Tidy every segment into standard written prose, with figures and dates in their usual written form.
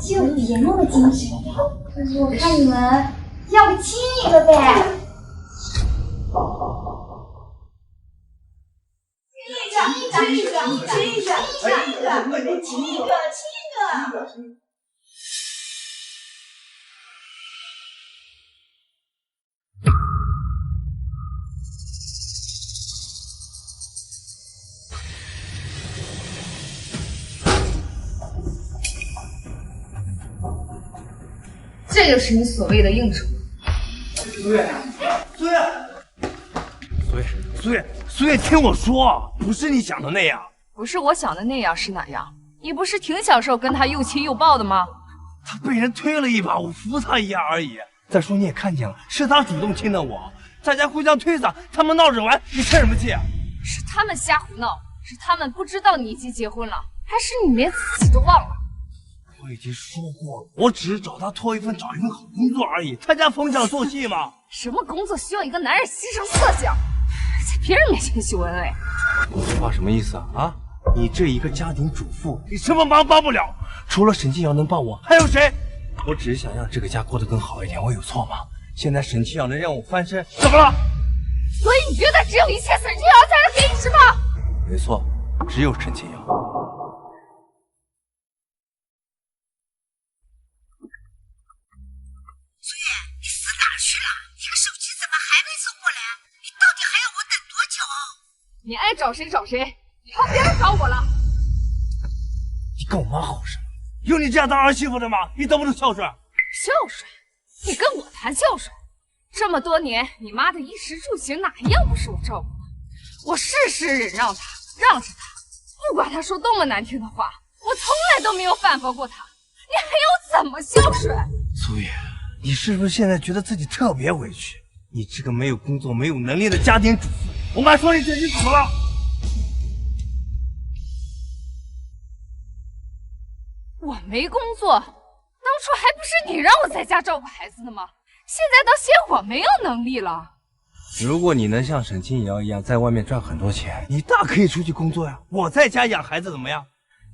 就别那么精神了。可是我看你们要不亲一个呗？亲一个，这就是你所谓的应酬。苏月，听我说，不是你想的那样。不是我想的那样是哪样？你不是挺享受跟他又亲又抱的吗？他被人推了一把，我扶他一下而已。再说你也看见了，是他主动亲的我，大家互相推搡，他们闹着玩，你生什么气啊？是他们瞎胡闹，是他们不知道你已经结婚了，还是你连自己都忘了？我已经说过了，我只是找他找一份好工作而已。他家逢场作戏吗？什么工作需要一个男人牺牲色相，在别人面前秀恩爱？你这话什么意思啊？啊，你这一个家庭主妇，你什么忙帮不了？除了沈清瑶能帮我，还有谁？我只是想让这个家过得更好一点，我有错吗？现在沈清瑶能让我翻身，怎么了？所以你觉得只有一切沈清瑶才能给你是吗？没错，只有沈清瑶。苏月，你死哪儿去了？你的手机怎么还没送过来？你到底还要我等多久？你爱找谁找谁，以后别来找我了。你跟我妈好什么？有你这样当儿媳妇的吗？你懂不懂孝顺？孝顺？你跟我谈孝顺？这么多年，你妈的衣食住行哪一样不是我照顾的？我事事忍让她，让着她，不管她说多么难听的话，我从来都没有反驳过她。你还要怎么孝顺？苏月，你是不是现在觉得自己特别委屈？你这个没有工作、没有能力的家庭主妇，我妈说你这你怎么了？我没工作，当初还不是你让我在家照顾孩子的吗？现在倒嫌我没有能力了。如果你能像沈清瑶一样在外面赚很多钱，你大可以出去工作呀。我在家养孩子怎么样？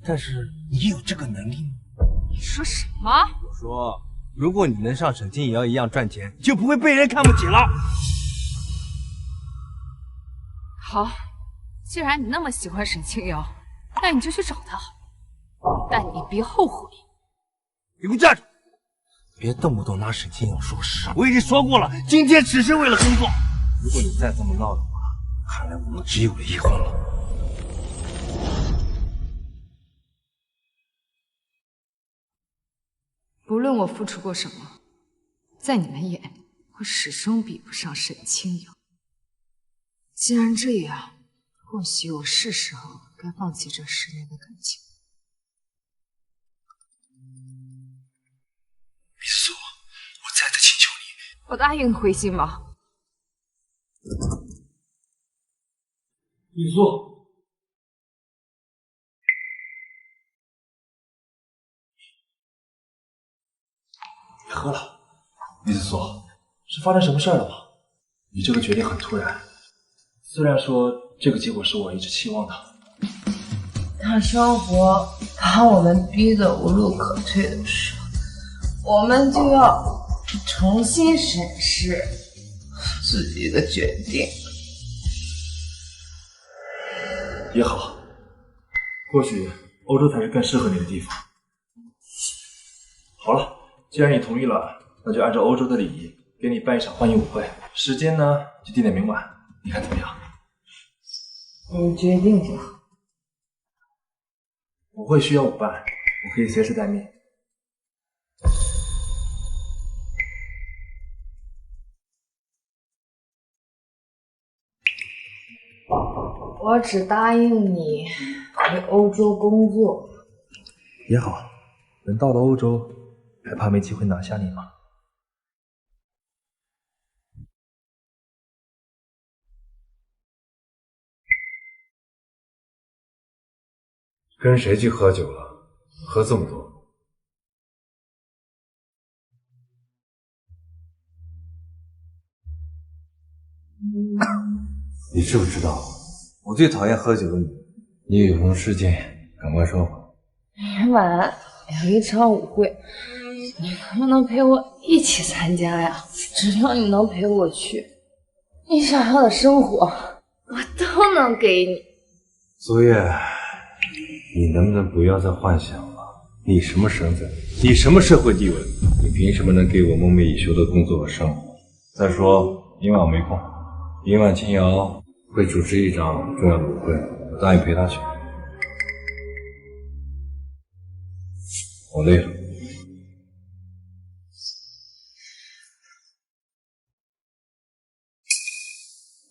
但是你有这个能力吗？你说什么？我说，如果你能像沈清瑶一样赚钱，就不会被人看不起了。好，既然你那么喜欢沈清瑶，那你就去找她好了，但你别后悔。你给我站住！别动不动拿沈清瑶说事。我已经说过了，今天只是为了工作。如果你再这么闹的话，看来我们只有离婚了。不论我付出过什么，在你们眼里，我始终比不上沈清瑶。既然这样，或许我是时候该放弃这10年的感情。米苏，我再次请求你，我答应回心吗？米苏，别喝了。米子苏，是发生什么事儿了吗？你这个决定很突然。虽然说这个结果是我一直期望的。当生活把我们逼得无路可退的时候，我们就要重新审视自己的决定。也好，或许欧洲才是更适合你的地方。好了，既然你同意了，那就按照欧洲的礼仪，给你办一场欢迎舞会。时间呢，就定在明晚，你看怎么样？你决定就好。我会需要舞伴，我可以随时待命。我只答应你回欧洲工作。也好，等到了欧洲，还怕没机会拿下你吗？跟谁去喝酒了？喝这么多？你知不知道，我最讨厌喝酒的你。你有什么事情，赶快说吧。明晚有一场舞会，你能不能陪我一起参加呀？只要你能陪我去，你想要的生活我都能给你。苏月，你能不能不要再幻想了？你什么身份？你什么社会地位？你凭什么能给我梦寐以求的工作和生活？再说，明晚我没空，明晚青瑶会主持一场重要的舞会，我答应陪她去。我累了。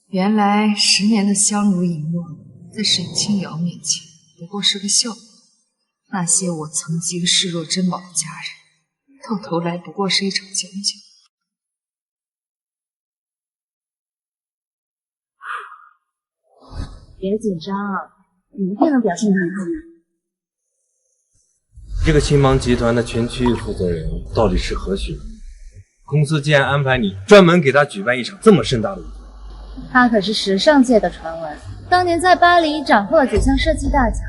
原来10年的相濡以沫，在沈清瑶面前不过是个笑话。那些我曾经视若珍宝的家人，到头来不过是一场将就。别紧张，你一定能表现得很好。这个青芒集团的全区域负责人到底是何许人？公司竟然安排你专门给他举办一场这么盛大的舞会。他可是时尚界的传闻，当年在巴黎斩获了9项设计大奖，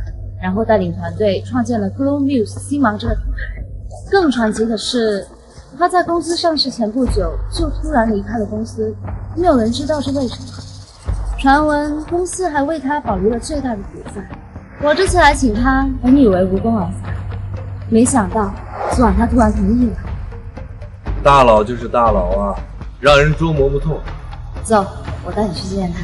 然后带领团队创建了 Glow Muse 星芒这个品牌。更传奇的是，他在公司上市前不久就突然离开了公司，没有人知道是为什么。传闻公司还为他保留了最大的股份。我这次来请他，本以为无功而返，没想到昨晚他突然同意了。大佬就是大佬啊，让人捉摸不透。走，我带你去见他。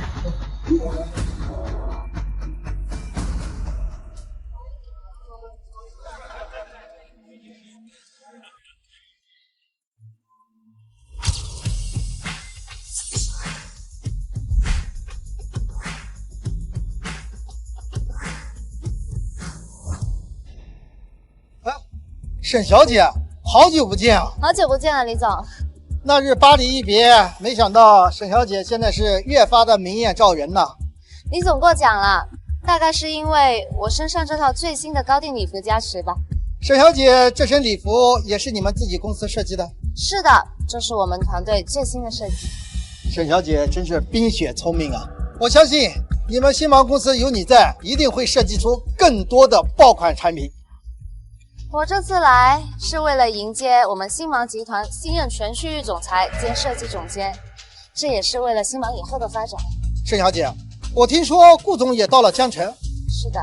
沈小姐，好久不见啊！好久不见了，李总。那日巴黎一别，没想到沈小姐现在是越发的明艳照人呐。李总过奖了，大概是因为我身上这套最新的高定礼服加持吧。沈小姐，这身礼服也是你们自己公司设计的？是的，这是我们团队最新的设计。沈小姐真是冰雪聪明啊！我相信你们星芒公司有你在，一定会设计出更多的爆款产品。我这次来是为了迎接我们星芒集团新任全区域总裁兼设计总监，这也是为了星芒以后的发展。沈小姐，我听说顾总也到了江城。是的，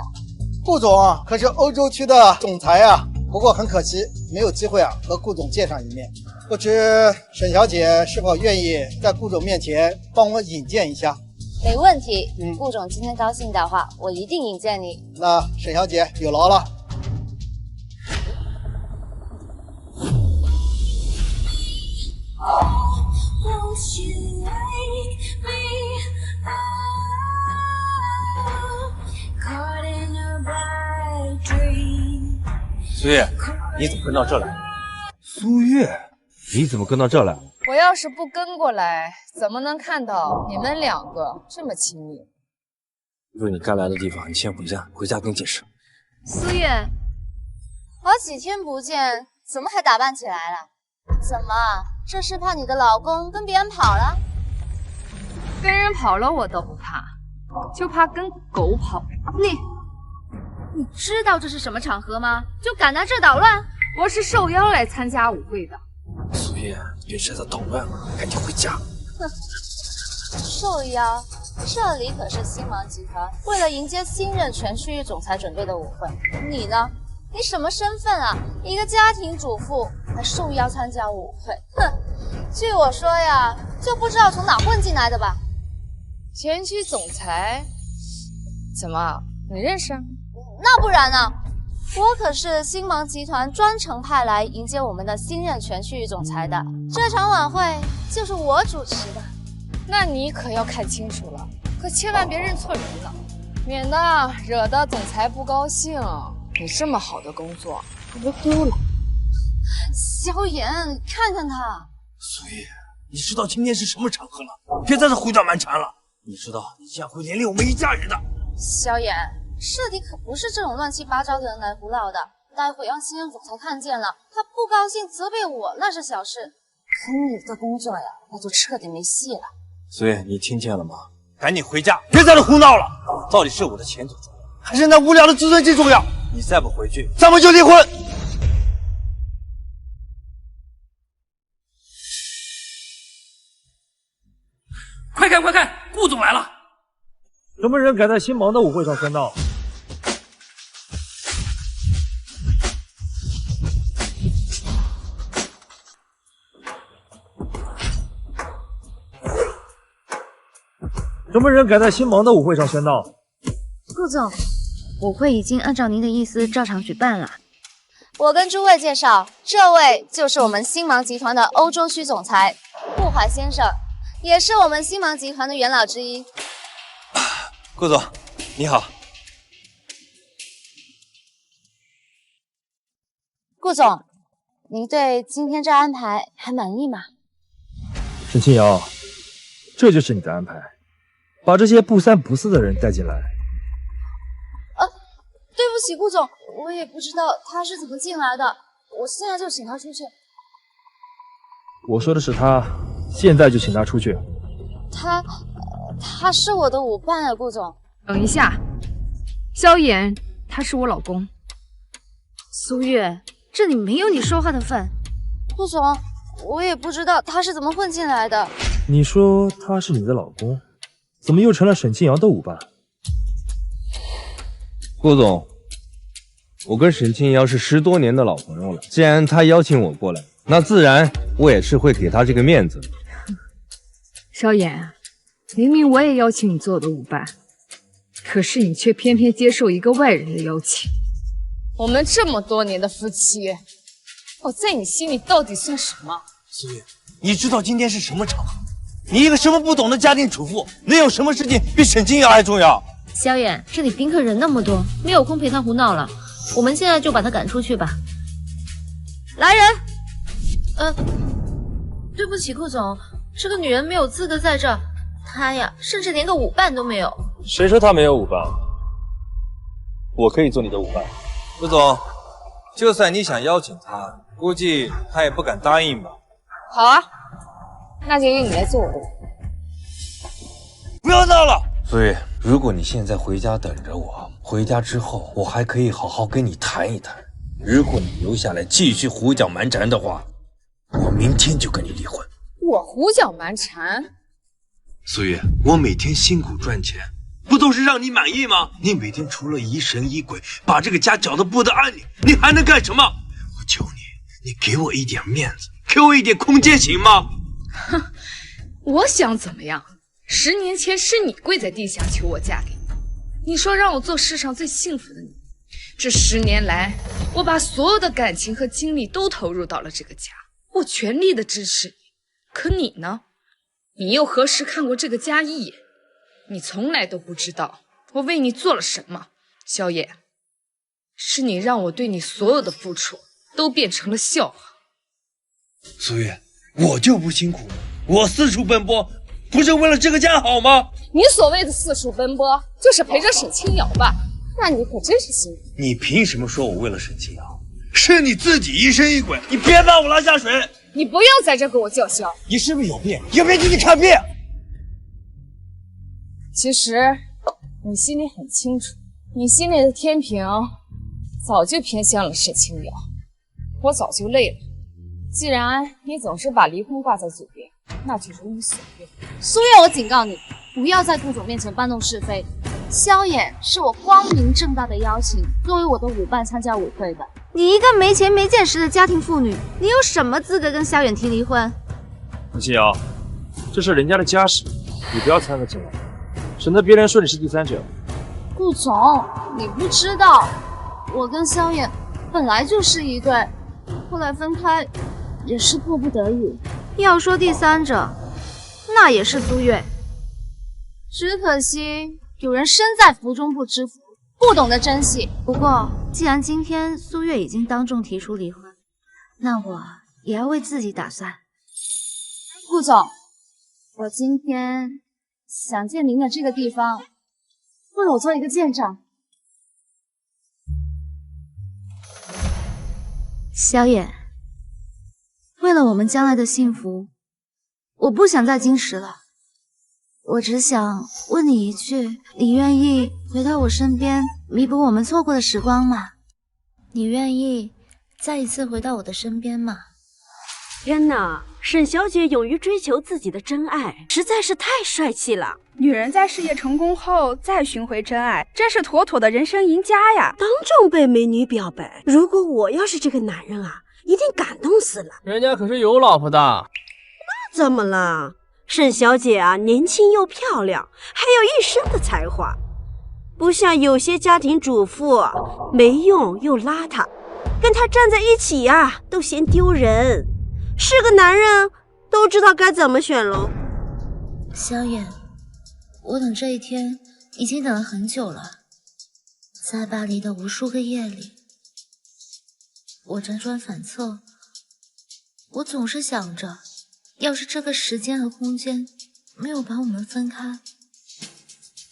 顾总可是欧洲区的总裁啊，不过很可惜没有机会和顾总见上一面。不知沈小姐是否愿意在顾总面前帮我引荐一下？没问题。顾总今天高兴的话，我一定引荐你。那沈小姐有劳了。苏月，你怎么跟到这来？苏月，你怎么跟到这来？我要是不跟过来，怎么能看到你们2个这么亲密？不是你该来的地方，你先回家，回家跟解释。苏月，好几天不见，怎么还打扮起来了？怎么，这是怕你的老公跟别人跑了？跟人跑了我都不怕，就怕跟狗跑。你知道这是什么场合吗？就敢来这捣乱？我是受邀来参加舞会的。苏月，别再捣乱了，赶紧回家。哼，受邀？这里可是星芒集团为了迎接新任全区域总裁准备的舞会，你呢？你什么身份啊？一个家庭主妇还受邀参加舞会？哼，据我说呀，就不知道从哪混进来的吧？前区总裁？怎么，你认识？那不然呢？我可是星芒集团专程派来迎接我们的新任全区域总裁的，这场晚会就是我主持的。那你可要看清楚了，可千万别认错人了，免得惹得总裁不高兴。你这么好的工作，可都丢了。萧炎，看看他。苏月，你知道今天是什么场合了？别在这胡搅蛮缠了。你知道你这样会连累我们一家人的。萧炎，这里可不是这种乱七八糟的人来胡闹的。待会让新任总裁看见了，他不高兴责备我那是小事，可你的工作呀，那就彻底没戏了。苏月，你听见了吗？赶紧回家，别在这胡闹了。到底是我的前途重要，还是那无聊的自尊心重要？你再不回去，咱们就离婚。快看快看，顾总来了！什么人敢在新芒的舞会上喧闹？什么人敢在新芒的舞会上喧闹？顾总，舞会已经按照您的意思照常举办了。我跟诸位介绍，这位就是我们新芒集团的欧洲区总裁顾怀先生，也是我们新芒集团的元老之一。顾总，你好。顾总，您对今天这安排还满意吗？沈清瑶，这就是你的安排，把这些不三不四的人带进来。对不起，顾总，我也不知道他是怎么进来的，我现在就请他出去。我说的是他，现在就请他出去。他是我的舞伴啊，顾总。等一下，萧炎，他是我老公。苏月，这里没有你说话的份。顾总，我也不知道他是怎么混进来的。你说他是你的老公，怎么又成了沈清瑶的舞伴？顾总，我跟沈清瑶是10多年的老朋友了，既然他邀请我过来，那自然我也是会给他这个面子。萧炎，明明我也邀请你做我的舞伴，可是你却偏偏接受一个外人的邀请。我们这么多年的夫妻，我在你心里到底算什么？苏月，你知道今天是什么场合？你一个什么不懂的家庭主妇，能有什么事情比沈清瑶还重要？萧炎，这里宾客人那么多，没有空陪他胡闹了。我们现在就把他赶出去吧。来人！对不起，顾总，这个女人没有资格在这。她呀，甚至连个舞伴都没有。谁说她没有舞伴？我可以做你的舞伴。顾总，就算你想邀请她，估计她也不敢答应吧？好啊，那就由你来做我的舞伴。不要闹了！苏月，如果你现在回家等着我，回家之后我还可以好好跟你谈一谈。如果你留下来继续胡搅蛮缠的话，我明天就跟你离婚。我胡搅蛮缠？苏月，我每天辛苦赚钱，不都是让你满意吗？你每天除了疑神疑鬼，把这个家搅得不得安宁，你还能干什么？我求你，你给我一点面子，给我一点空间行吗？哼，我想怎么样？10年前是你跪在地下求我嫁给你，你说让我做世上最幸福的女人。这10年来，我把所有的感情和精力都投入到了这个家，我全力的支持你。可你呢？你又何时看过这个家一眼？你从来都不知道我为你做了什么。萧炎，是你让我对你所有的付出都变成了笑话。苏月，我就不辛苦了，我四处奔波，不是为了这个家好吗？你所谓的四处奔波，就是陪着沈清瑶吧？那你可真是辛苦。你凭什么说我为了沈清瑶？是你自己疑神疑鬼，你别把我拉下水！你不要在这给我叫嚣！你是不是有病？有病就去看病！其实你心里很清楚，你心里的天平早就偏向了沈清瑶。我早就累了，既然你总是把离婚挂在嘴边，那就如你所愿。苏月，我警告你，不要在顾总面前搬弄是非。萧衍是我光明正大的邀请，作为我的舞伴参加舞会的。你一个没钱没见识的家庭妇女，你有什么资格跟萧远提离婚？沈清瑶，这是人家的家事，你不要掺和进来，省得别人说你是第三者。顾总，你不知道，我跟萧衍本来就是一对，后来分开也是迫不得已。要说第三者，那也是苏月。只可惜有人身在福中不知福，不懂得珍惜。不过，既然今天苏月已经当众提出离婚，那我也要为自己打算。顾总，我今天想借您的这个地方，为我做一个见证。萧衍，为了我们将来的幸福，我不想再矜持了。我只想问你一句，你愿意回到我身边，弥补我们错过的时光吗？你愿意再一次回到我的身边吗？天哪，沈小姐勇于追求自己的真爱，实在是太帅气了。女人在事业成功后再寻回真爱，真是妥妥的人生赢家呀！当众被美女表白，如果我要是这个男人啊，一定感动死了。人家可是有老婆的。那怎么了？沈小姐啊，年轻又漂亮，还有一身的才华，不像有些家庭主妇没用又邋遢，跟她站在一起啊，都嫌丢人。是个男人都知道该怎么选喽。萧衍，我等这一天已经等了很久了，在巴黎的无数个夜里，我辗转反侧，我总是想着，要是这个时间和空间没有把我们分开，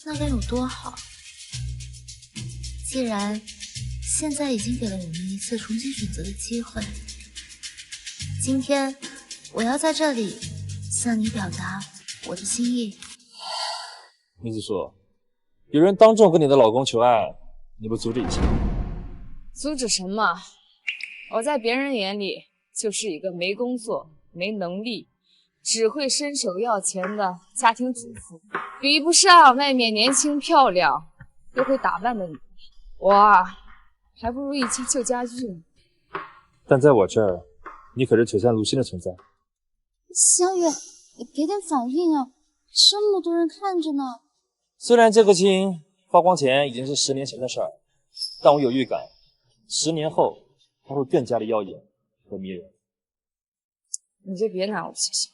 那该有多好。既然现在已经给了我们一次重新选择的机会，今天我要在这里向你表达我的心意。梅子说，有人当众跟你的老公求爱，你不阻止一下？阻止什么？我在别人眼里就是一个没工作、没能力，只会伸手要钱的家庭主妇，比不上外面年轻漂亮又会打扮的你。我啊，还不如一起救家具呢。但在我这儿，你可是璀璨如新的存在。萧远，你给点反应啊！这么多人看着呢。虽然这个金发光前已经是10年前的事儿，但我有预感，10年后它会更加的耀眼和迷人。你就别拿我气笑。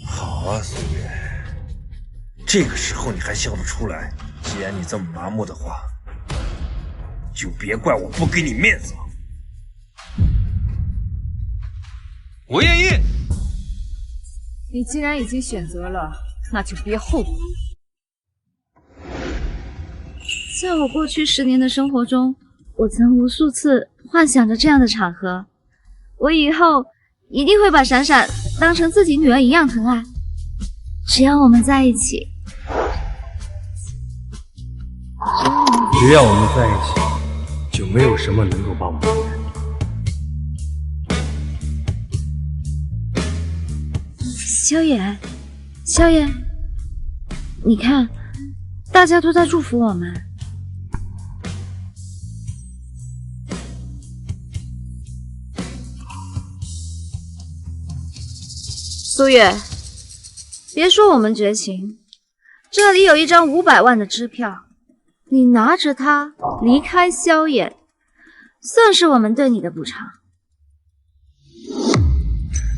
好啊，苏月，这个时候你还笑得出来？既然你这么麻木的话，就别怪我不给你面子。我愿意。你既然已经选择了，那就别后悔。在我过去10年的生活中，我曾无数次幻想着这样的场合，我以后一定会把闪闪当成自己女儿一样疼爱。只要我们在一起，只要我们在一起，就没有什么能够把我们分开。萧衍，萧衍，你看，大家都在祝福我们。苏月，别说我们绝情，这里有一张500万的支票，你拿着它离开萧衍，算是我们对你的补偿。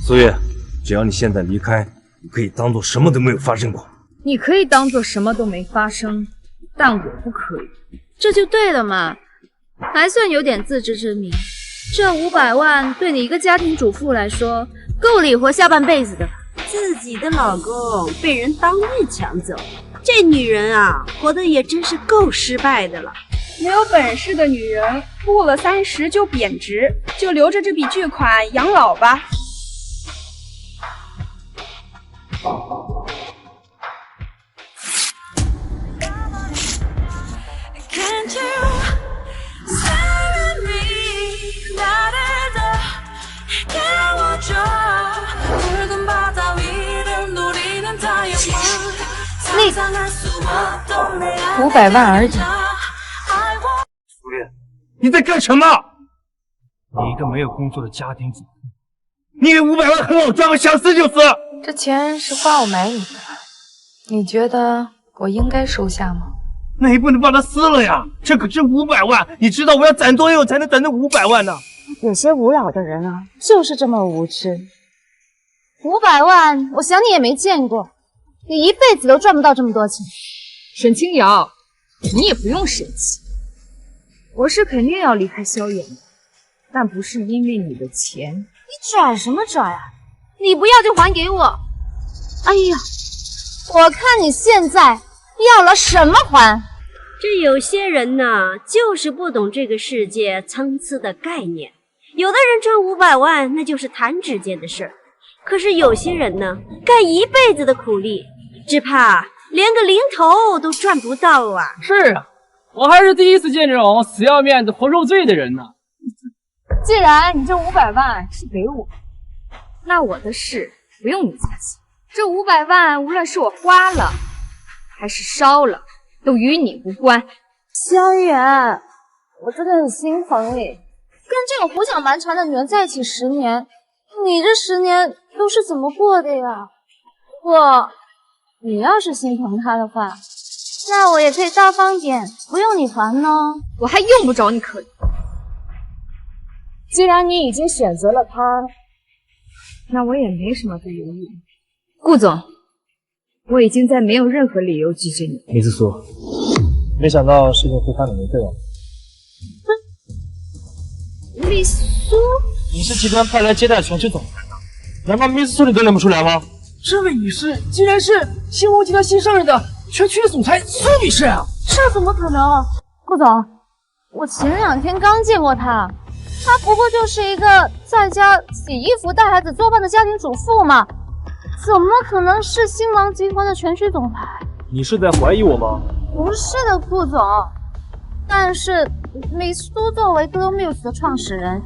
苏月，只要你现在离开，你可以当做什么都没有发生过。你可以当做什么都没发生，但我不可以。这就对了嘛，还算有点自知之明。这500万对你一个家庭主妇来说，够你活下半辈子的。自己的老公被人当面抢走，这女人啊，活得也真是够失败的了。没有本事的女人，过了30就贬值，就留着这笔巨款养老吧。500万而已。苏月，你在干什么？你一个没有工作的家庭主妇，你以为500万很好赚吗？想死就死！这钱是花我买你的，你觉得我应该收下吗？那你不能把它撕了呀！这可是500万，你知道我要攒多久才能攒这500万呢？有些无脑的人啊，就是这么无知。500万，我想你也没见过，你一辈子都赚不到这么多钱。沈清瑶，你也不用生气，我是肯定要离开萧衍的，但不是因为你的钱。你拽什么拽啊？你不要就还给我！哎呀，我看你现在要了什么还？这有些人呢，就是不懂这个世界参差的概念。有的人赚500万，那就是弹指间的事儿。可是有些人呢，干一辈子的苦力，只怕连个零头都赚不到啊！是啊，我还是第一次见这种死要面子活受罪的人呢。既然你这500万是给我，那我的事不用你操心。这500万，无论是我花了还是烧了，都与你无关。萧远，我真的很心疼你，跟这个胡搅蛮缠的女人在一起10年，你这10年都是怎么过的呀？不过你要是心疼她的话，那我也可以大方点，不用你还呢。我还用不着你可怜。既然你已经选择了他，那我也没什么可犹豫。顾总，我已经再没有任何理由拒绝你。梅子苏，没想到事情会翻脸，对吧？丽苏，你是集团派来接待全区总裁的，难道梅子苏你都认不出来吗？这位女士竟然是星光集团新上任的全区的总裁苏女士啊！这怎么可能？顾总，我前2天刚见过她，她不过就是一个在家洗衣服、带孩子、做饭的家庭主妇嘛，怎么可能是星芒集团的全区总裁？你是在怀疑我吗？不是的，顾总。但是美苏作为 Glow Muse 的创始人，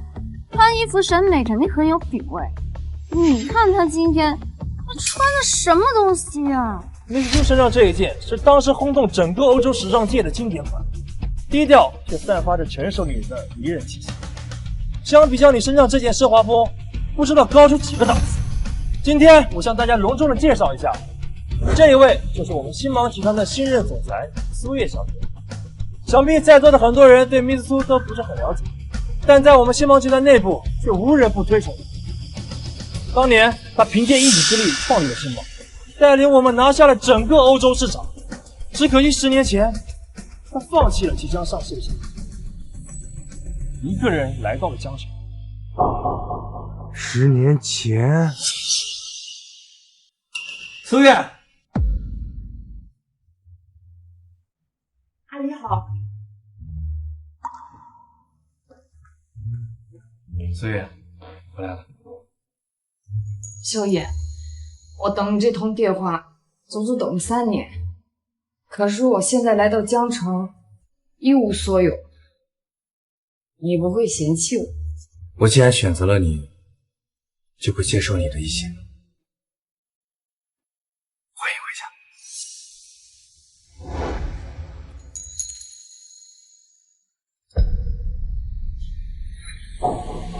穿衣服审美肯定很有品味。你看她今天穿的什么东西啊？梅子苏身上这一件是当时轰动整个欧洲时尚界的经典款，低调却散发着成熟女人的迷人气息。相比较你身上这件奢华风，不知道高出几个档次。今天我向大家隆重的介绍一下，这一位就是我们星芒集团的新任总裁苏月小姐。想必在座的很多人对梅子苏都不是很了解，但在我们星芒集团内部却无人不推崇她。当年她凭借一己之力创立了星芒，带领我们拿下了整个欧洲市场。只可惜10年前，她放弃了即将上市的星芒，一个人来到了江城。10年前，苏月，阿姨好。苏月，回来了。萧野，我等你这通电话足足等了3年，可是我现在来到江城，一无所有，你不会嫌弃我？我既然选择了你，就会接受你的一切。欢迎回家。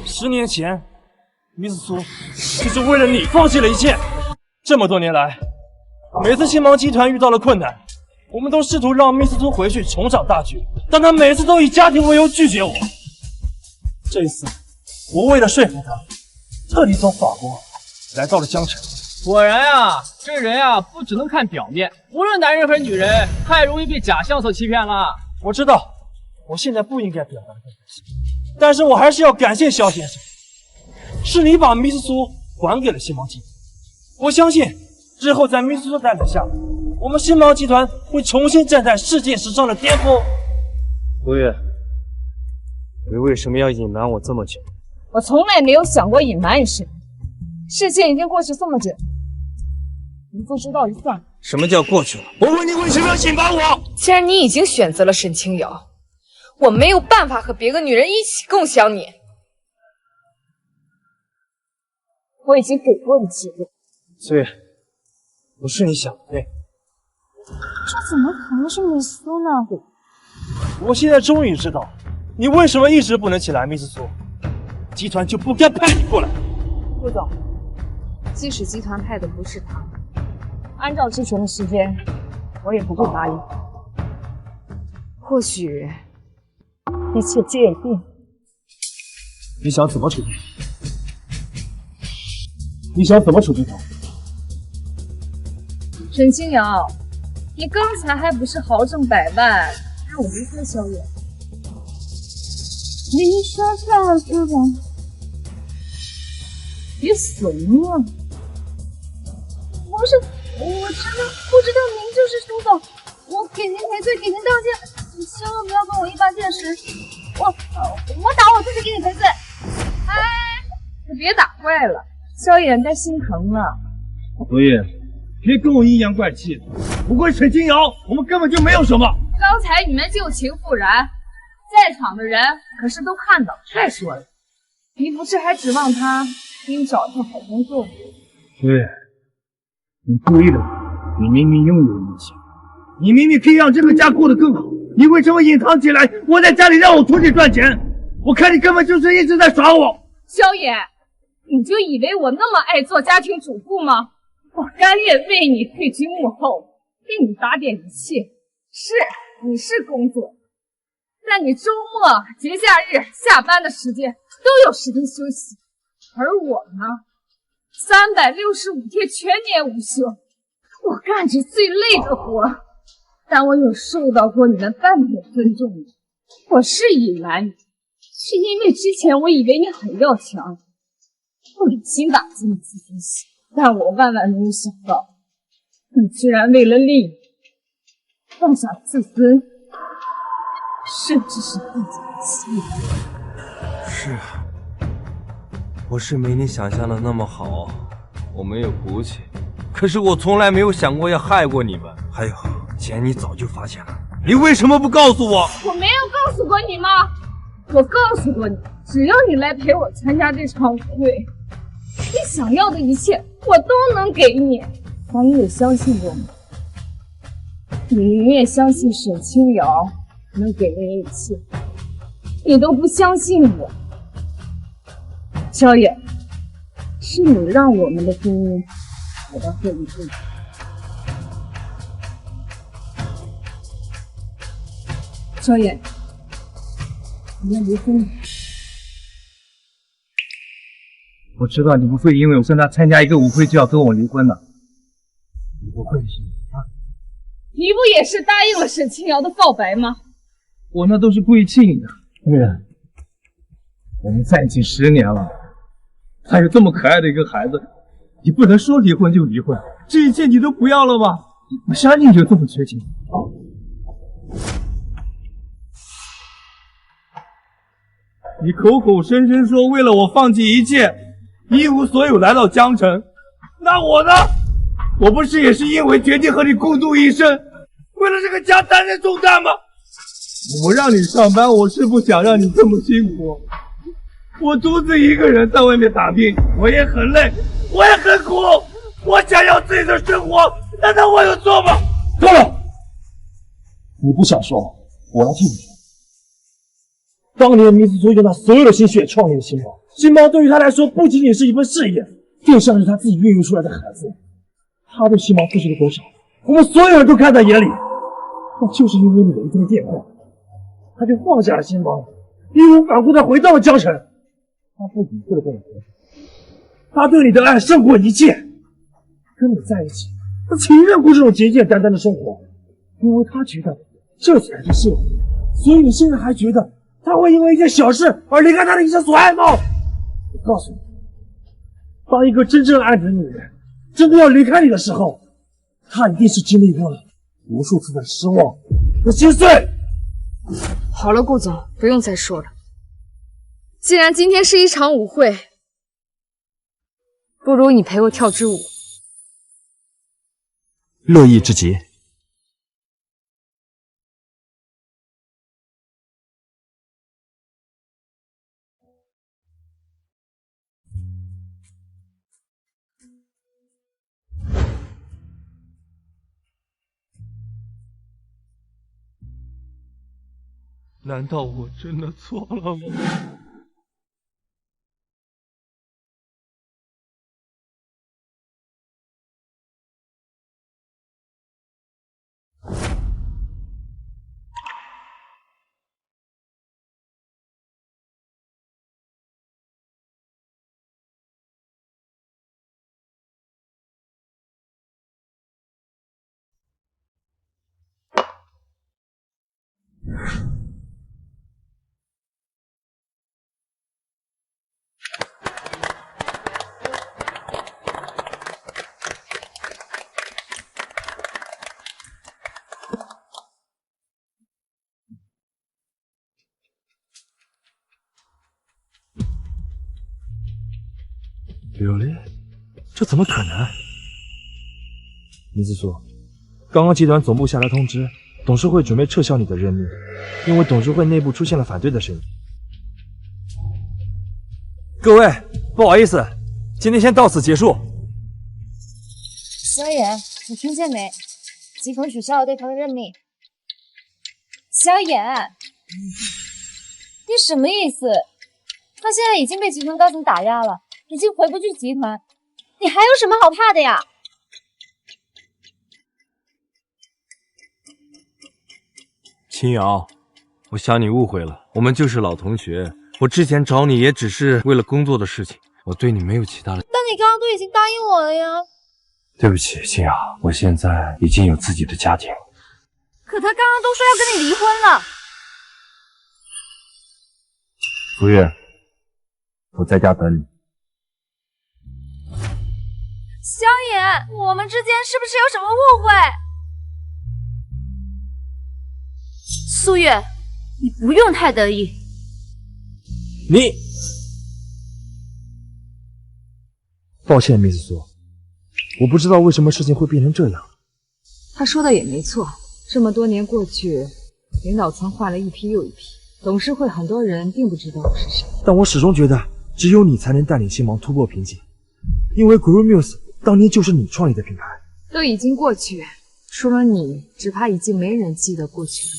10年前，梅子苏就是为了你放弃了一切。这么多年来，每次星芒集团遇到了困难，我们都试图让梅子苏回去重掌大局，但她每次都以家庭为由拒绝我。这一次，我为了说服她，特地从法国来到了江城。果然啊，这人啊不只能看表面，无论男人还是女人，太容易被假象所欺骗了。我知道，我现在不应该表达的更开心，但是我还是要感谢萧先生，是你把梅子苏还给了星芒集团。我相信之后在梅子苏的带领下，我们星芒集团会重新站在世界时尚的巅峰。苏月，你为什么要隐瞒我这么久？我从来没有想过隐瞒你什么，事情已经过去这么久，你不知道就算了。什么叫过去了？我问你为什么要隐瞒我？既然你已经选择了沈清瑶，我没有办法和别个女人一起共享你。我已经给过你机会。苏月，不是你想的那样。这怎么可能是美苏呢？我现在终于知道，你为什么一直不能起来，梅子苏。集团就不该派你过来。顾总，即使集团派的不是他，按照之前的时间，我也不会答应。或许一切皆已定。你想怎么处置？你想怎么处置他？沈清瑶，你刚才还不是豪挣100万，让我离开萧远？你说错了，苏总。别怂啊！不是，我真的不知道您就是苏总，我给您赔罪，给您道歉，你千万不要跟我一般见识。我打我自己给你赔罪。哎，你别打坏了，萧远该心疼了。苏月，别跟我阴阳怪气，不过沈清瑶，我们根本就没有什么。刚才你们旧情复燃，在场的人可是都看到，再说了，你不是还指望他给你找一份好工作。对，你对了，你明明拥有一切，你明明可以让这个家过得更好，你为什么隐藏起来？我在家里让我出去赚钱，我看你根本就是一直在耍我。萧野，你就以为我那么爱做家庭主妇吗？我甘愿为你退居幕后，给你打点一切。是，你是工作，但你周末、节假日、下班的时间都有时间休息，而我呢，365天全年无休，我干着最累的活，但我有受到过你们半点尊重吗？我是隐瞒你，是因为之前我以为你很要强，不忍心打击你自尊心，但我万万没有想到，你居然为了利益放下自尊，甚至是自己的妻子。是，我是没你想象的那么好，我没有骨气，可是我从来没有想过要害过你们。还有，既然你早就发现了，你为什么不告诉我？我没有告诉过你吗？我告诉过你，只要你来陪我参加这场舞会，你想要的一切我都能给你。但你有相信过吗？你宁愿相信沈清瑶能给你一切，你都不相信我。萧野，是你让我们的婚姻走到这一步。萧野，我们离婚吧。我知道你不会因为我跟他参加一个舞会就要跟我离婚的，你不会是啊？你不也是答应了沈清瑶的告白吗？我那都是故意气你的。对，我们在一起10年了，还有这么可爱的一个孩子，你不能说离婚就离婚，这一切你都不要了吗？我相信你就这么绝情。你口口声声说为了我放弃一切，一无所有来到江城，那我呢？我不是也是因为决定和你共度一生，为了这个家担任重担吗？我让你上班，我是不想让你这么辛苦。我独自一个人在外面打拼，我也很累，我也很苦，我想要自己的生活，难道我有错吗？够了，你不想说，我来替你说。当年米子所用他所有的心血创立了星芒，星芒对于他来说不仅仅是一份事业，更像是他自己孕育出来的孩子。他对星芒付出了多少，我们所有人都看在眼里。但就是因为你的一通电话，他就放下了星芒，义无反顾地回到了江城。他不理会的跟我说，他对你的爱胜过一切。跟你在一起，他情愿过这种简简单单的生活，因为他觉得这才是幸福。所以你现在还觉得他会因为一件小事而离开他的一生所爱吗？我告诉你，当一个真正爱你的女人真的要离开你的时候，她一定是经历过了无数次的失望和心碎。好了，顾总，不用再说了。既然今天是一场舞会，不如你陪我跳支舞。乐意之极。难道我真的错了吗？柳林，这怎么可能？林子树，刚刚集团总部下达通知，董事会准备撤销你的任命，因为董事会内部出现了反对的声音。各位，不好意思，今天先到此结束。萧炎，你听见没？集团取消了对他的任命。萧炎，你什么意思？他现在已经被集团高层打压了，已经回不去集团，你还有什么好怕的呀？秦瑶，我想你误会了，我们就是老同学。我之前找你也只是为了工作的事情，我对你没有其他的。但你刚刚都已经答应我了呀。对不起，秦瑶，我现在已经有自己的家庭。可他刚刚都说要跟你离婚了。苏月，我在家等你。萧炎，我们之间是不是有什么误会？苏月，你不用太得意。你，抱歉，Miss 苏，我不知道为什么事情会变成这样。他说的也没错，这么多年过去，领导层换了一批又一批，董事会很多人并不知道我是谁。但我始终觉得，只有你才能带领星芒突破瓶颈，因为 Grow Muse 当年就是你创立的品牌。都已经过去，除了你，只怕已经没人记得过去了。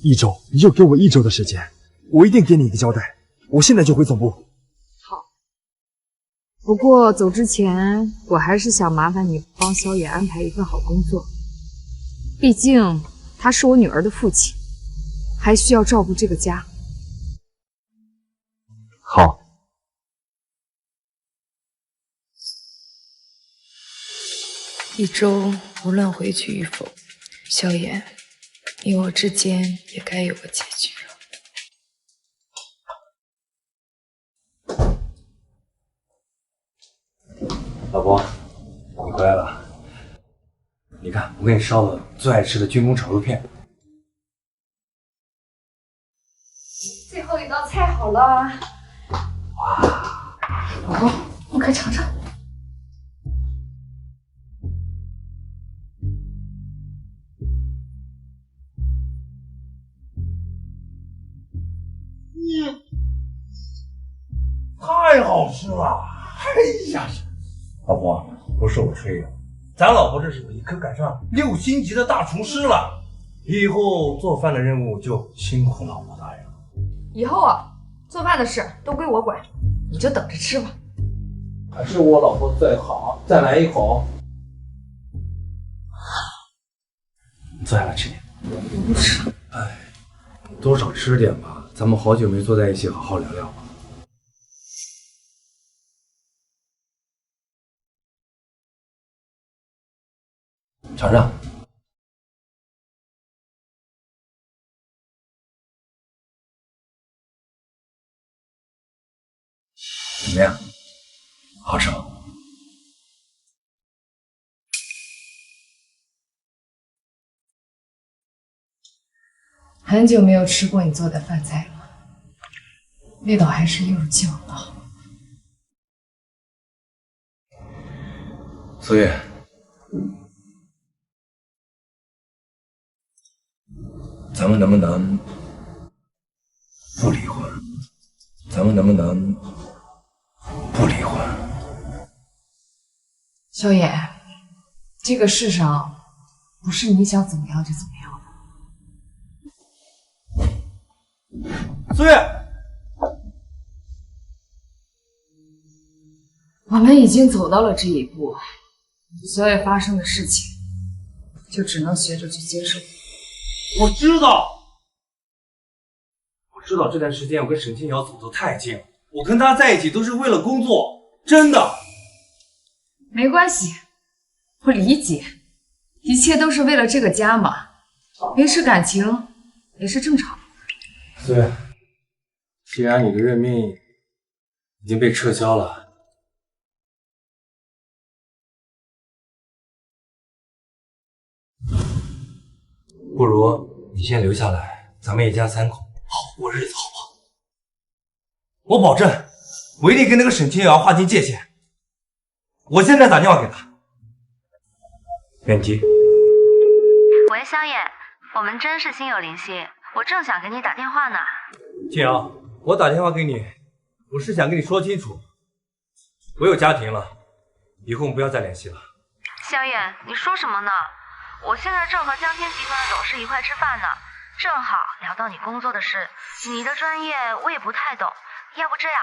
1周，你就给我1周的时间，我一定给你一个交代。我现在就回总部。好，不过走之前，我还是想麻烦你帮萧野安排一份好工作，毕竟他是我女儿的父亲，还需要照顾这个家。好。1周无论回去与否，萧炎，你我之间也该有个结局了。老婆，你回来了。你看，我给你烧了最爱吃的军工炒肉片。最后一道菜好了。哇，老公，你快尝尝。太好吃了！哎呀，老婆，不是我吹的，咱老婆这是可赶上6星级的大厨师了，以后做饭的任务就辛苦老婆大人了。以后啊，做饭的事都归我管，你就等着吃吧。还是我老婆最好，再来一口。再来吃点。我不吃。哎，多少吃点吧，咱们好久没坐在一起好好聊聊了。尝尝。怎么样？好吃吗？很久没有吃过你做的饭菜了，味道还是一如既往的好。苏月，咱们能不能不离婚？咱们能不能不离婚？萧野，这个世上不是你想怎么样就怎么样的。苏月，我们已经走到了这一步，所有发生的事情就只能学着去接受。我知道这段时间我跟沈清瑶走得太近了，我跟她在一起都是为了工作，真的。没关系，我理解，一切都是为了这个家嘛，维持感情也是正常。苏月，既然你的任命已经被撤销了，不如你先留下来，咱们一家3口好过日子，好不好？我保证，我一定跟那个沈清瑶划清界限。我现在打电话给他。远机。喂，萧野，我们真是心有灵犀，我正想给你打电话呢。清瑶，我打电话给你，我是想跟你说清楚，我有家庭了，以后我们不要再联系了。萧衍，你说什么呢？我现在正和江天集团的董事一块吃饭呢，正好聊到你工作的事。你的专业我也不太懂，要不这样，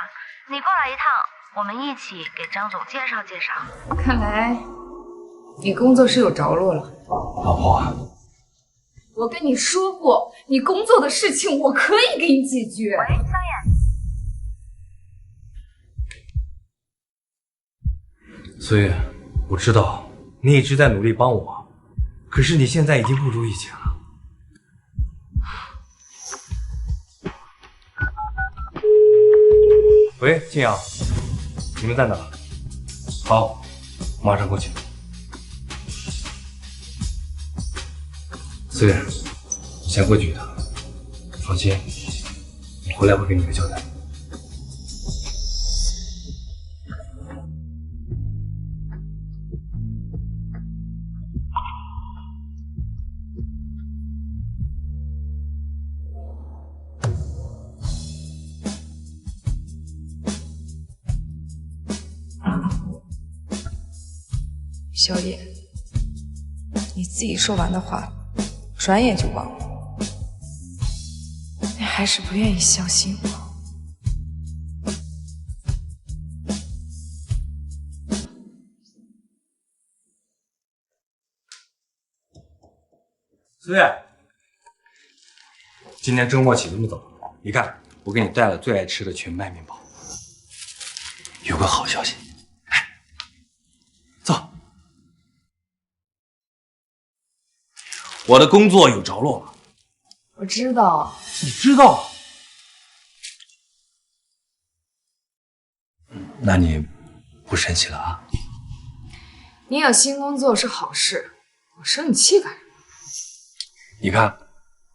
你过来一趟，我们一起给张总介绍介绍。看来你工作是有着落了。老婆，我跟你说过，你工作的事情我可以给你解决。喂，萧衍。所以我知道你一直在努力帮我，可是你现在已经不如以前了。喂，静阳，你们在哪？好，马上过去。思远，先过去一趟，放心，我回来会给你个交代。萧衍，你自己说完的话，转眼就忘了。你还是不愿意相信我。思远，今天周末起这么早，你看我给你带了最爱吃的全麦面包。有个好消息，走。我的工作有着落了。我知道。你知道？那你不生气了啊？你有新工作是好事，我生你气干什么？你看，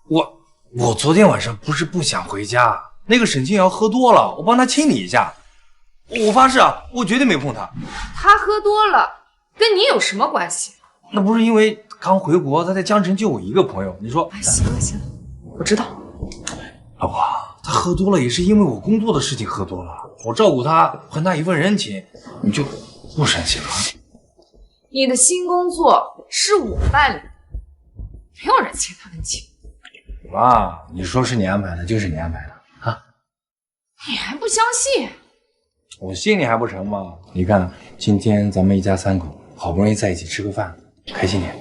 我昨天晚上不是不想回家，那个沈清瑶喝多了，我帮她清理一下。我发誓啊，我绝对没碰她。他喝多了，跟你有什么关系？那不是因为刚回国，他在江城就我一个朋友。你说？行了行了，我知道。老婆，他喝多了也是因为我工作的事情喝多了，我照顾他，还他一份人情，你就不生气了？你的新工作是我办理，没有人欠他人情。妈，你说是你安排的，就是你安排的啊？你还不相信？我信你还不成吗？你看，今天咱们一家三口好不容易在一起吃个饭，开心点。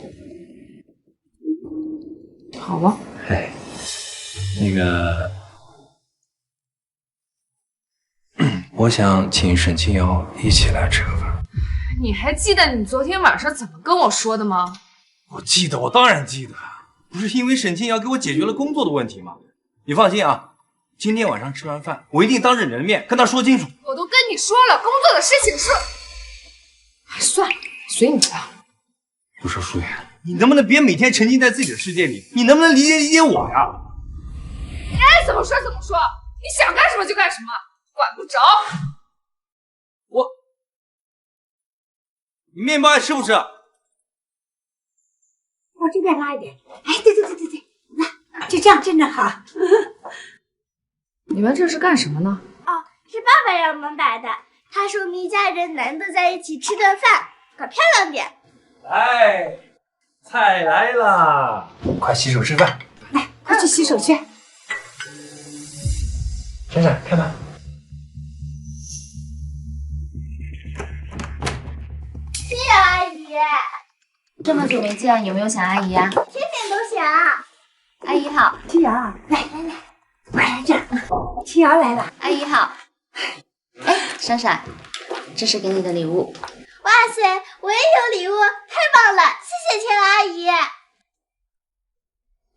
好吧。嘿，那个，我想请沈清瑶一起来吃个饭。你还记得你昨天晚上怎么跟我说的吗？我记得，我当然记得，不是因为沈清瑶给我解决了工作的问题吗？你放心啊，今天晚上吃完饭，我一定当着你的面跟他说清楚。我都跟你说了，工作的事情是……算了，随你吧。不是舒言，你能不能别每天沉浸在自己的世界里？你能不能理解我呀？你爱怎么说怎么说，你想干什么就干什么，管不着。你面包还吃不吃？往这边拉一点。哎，对，那就这样正好。你们这是干什么呢？哦，是爸爸让我们摆的。他说我们一家人难得在一起吃顿饭，搞漂亮点。来，菜来了，快洗手吃饭。来，快去洗手去。闪闪，开门。谢谢阿姨。这么久没见，有没有想阿姨呀？天天都想。阿姨好。青瑶，来，快来这儿。青瑶来了。阿姨好。哎，闪闪，这是给你的礼物。哇塞，我也有礼物，太棒了！谢谢千兰阿姨。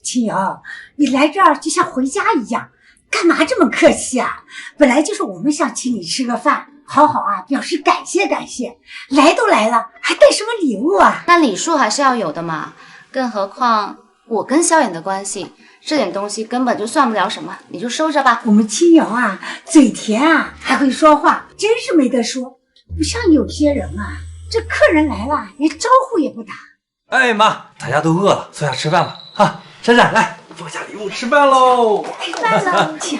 青瑶，你来这儿就像回家一样，干嘛这么客气啊？本来就是我们想请你吃个饭，好好啊，表示感谢。来都来了，还带什么礼物啊？那礼数还是要有的嘛，更何况我跟萧衍的关系，这点东西根本就算不了什么，你就收着吧。我们青瑶啊，嘴甜啊，还会说话，真是没得说，不像有些人啊，这客人来了连招呼也不打。哎妈，大家都饿了，坐下吃饭了哈。闪闪，来坐下，礼物吃饭喽。吃饭了，请，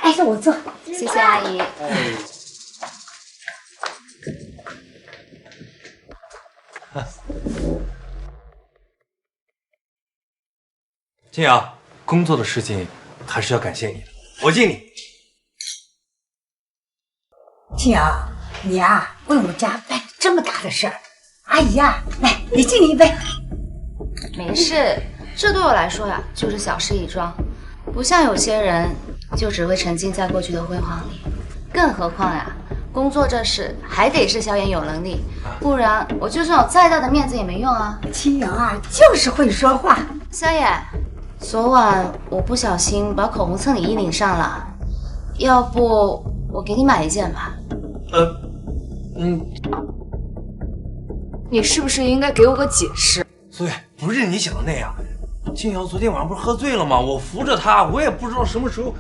挨着我坐。谢谢阿姨。静瑶，工作的事情还是要感谢你的，我敬你。静瑶，你啊为我们家办这么大的事儿，阿姨呀，来也敬你一杯。没事，这对我来说呀就是小事一桩，不像有些人就只会沉浸在过去的辉煌里。更何况呀，工作这事还得是萧炎有能力，不然我就算有再大的面子也没用啊。青瑶啊，就是会说话。萧炎，昨晚我不小心把口红蹭你衣领上了，要不我给你买一件吧？你是不是应该给我个解释？苏月，不是你想的那样。静瑶昨天晚上不是喝醉了吗？我扶着她，我也不知道什么时候。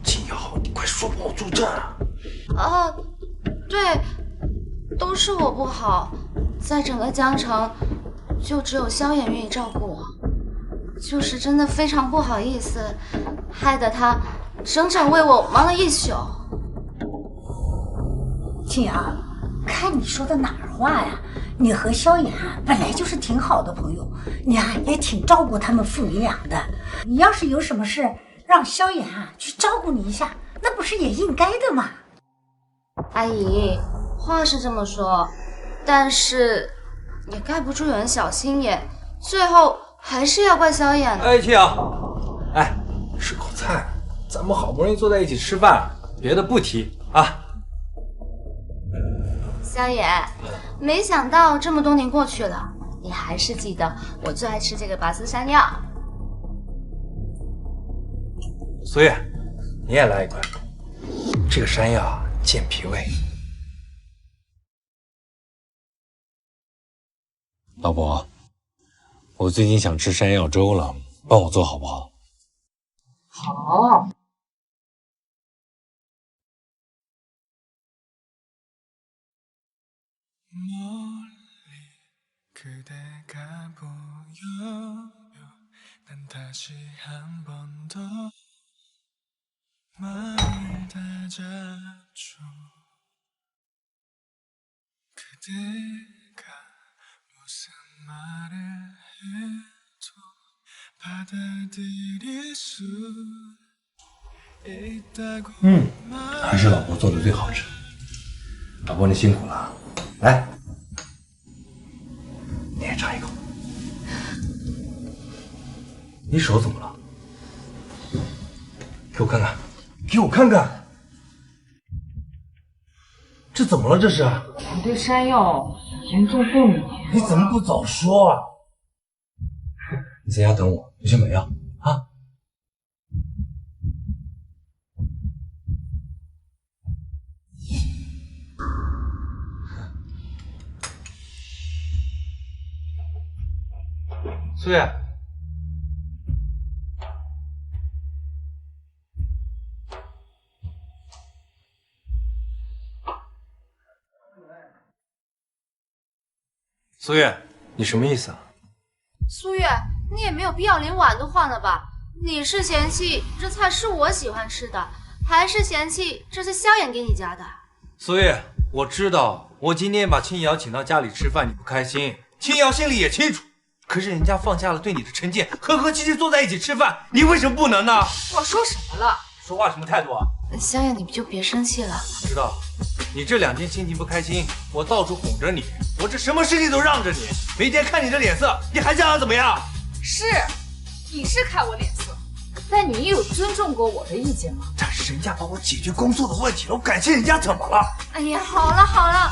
静瑶，你快说，帮我助阵啊！哦，对，都是我不好，在整个江城，就只有萧炎愿意照顾我，就是真的非常不好意思，害得他整整为我忙了一宿。静瑶，看你说的哪儿话呀？你和萧炎啊本来就是挺好的朋友，你啊也挺照顾他们父女俩的。你要是有什么事，让萧炎啊去照顾你一下，那不是也应该的吗？阿姨，话是这么说，但是也盖不住有人小心眼，最后还是要怪萧炎的。哎，静瑶，哎，吃口菜，咱们好不容易坐在一起吃饭，别的不提啊。萧炎，没想到这么多年过去了，你还是记得我最爱吃这个拔丝山药。苏月，你也来一块。这个山药健脾胃。老婆，我最近想吃山药粥了，帮我做好不好？好。还是老婆做的最好吃。老婆你辛苦了，来，你也尝一口。你手怎么了？给我看看，给我看看，这怎么了？这是？我对山药严重过敏。你怎么不早说啊？你在家等我，我去买药啊。苏月，苏月，你什么意思啊？苏月，你也没有必要连碗都换了吧？你是嫌弃这菜是我喜欢吃的，还是嫌弃这是萧炎给你夹的？苏月，我知道，我今天把青瑶请到家里吃饭，你不开心，青瑶心里也清楚。可是人家放下了对你的成见，和和气气坐在一起吃饭，你为什么不能呢？我说什么了？说话什么态度啊？萧炎，你就别生气了。知道，你这2天心情不开心，我到处哄着你，我这什么事情都让着你，每天看你的脸色，你还想要怎么样？是，你是看我脸色，但你有尊重过我的意见吗？但是人家帮我解决工作的问题了，我感谢人家怎么了？哎呀，好了好了，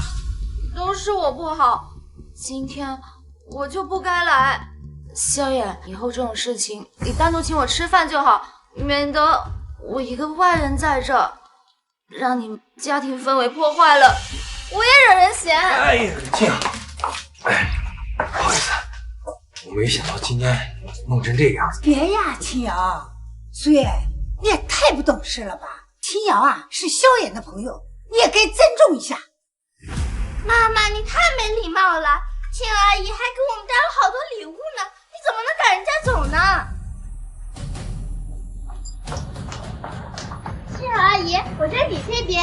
都是我不好，今天我就不该来。萧炎，以后这种事情你单独请我吃饭就好，免得我一个外人在这，让你家庭氛围破坏了，我也惹人嫌。哎呀，静瑶，哎，不好意思，我没想到今天弄成这个样子。别呀，青瑶，苏月，你也太不懂事了吧？青瑶啊是萧炎的朋友，你也该尊重一下。妈妈，你太没礼貌了！庆阿姨还给我们带了好多礼物呢，你怎么能赶人家走呢？庆阿姨，我在你这边。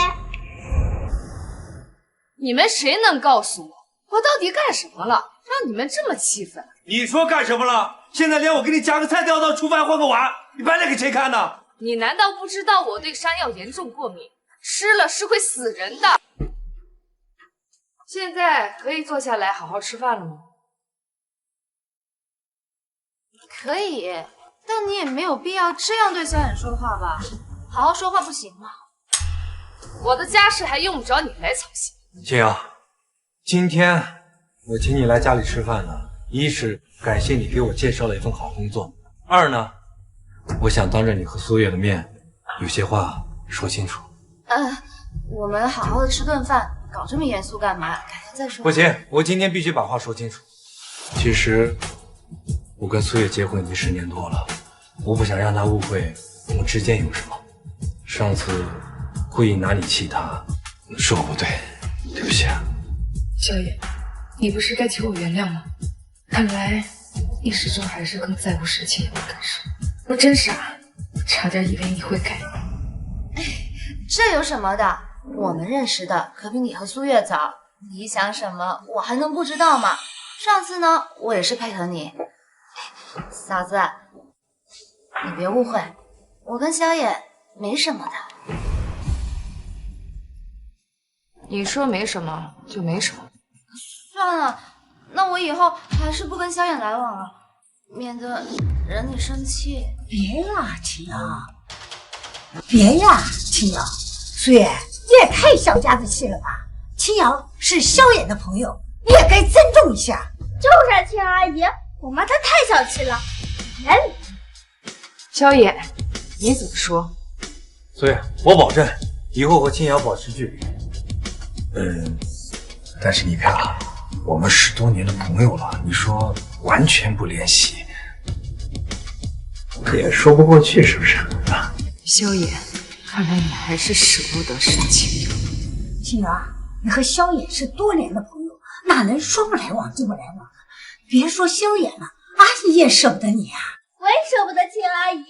你们谁能告诉我，我到底干什么了，让你们这么气愤？你说干什么了？现在连我给你夹个菜都要到厨房换个碗，你摆脸给谁看呢？你难道不知道我对山药严重过敏，吃了是会死人的？现在可以坐下来好好吃饭了吗？可以，但你也没有必要这样对萧远说话吧？好好说话不行吗？我的家事还用不着你来操心。青瑶，今天我请你来家里吃饭呢，一是感谢你给我介绍了一份好工作，二呢，我想当着你和苏月的面，有些话说清楚。我们好好的吃顿饭，搞这么严肃干嘛？改天再说。不行，我今天必须把话说清楚。其实我跟苏月结婚已经10年多了，我不想让她误会我们之间有什么。上次故意拿你气她，是我不对，对不起啊。萧野，你不是该求我原谅吗？看来你始终还是更在乎沈清瑶的感受。我真傻，差点以为你会改。这有什么的？我们认识的可比你和苏月早，你想什么我还能不知道吗？上次呢，我也是配合你。嫂子，你别误会，我跟萧野没什么的。你说没什么就没什么。算了，那我以后还是不跟萧衍来往了，免得惹你生气。别呀，青瑶，别呀，青瑶，苏月，你也太小家子气了吧？青瑶是萧衍的朋友，你也该尊重一下。就是啊，青瑶阿姨，我妈她太小气了。萧野，你怎么说？所以我保证以后和青瑶保持距离。但是你看啊，我们10多年的朋友了，你说完全不联系，也说不过去，是不是啊？萧野，看来你还是舍不得沈清瑶。青瑶啊，你和萧衍是多年的朋友，哪能说不来往就不来往啊？别说萧衍了，阿姨也舍不得你啊。我也舍不得青瑶阿姨。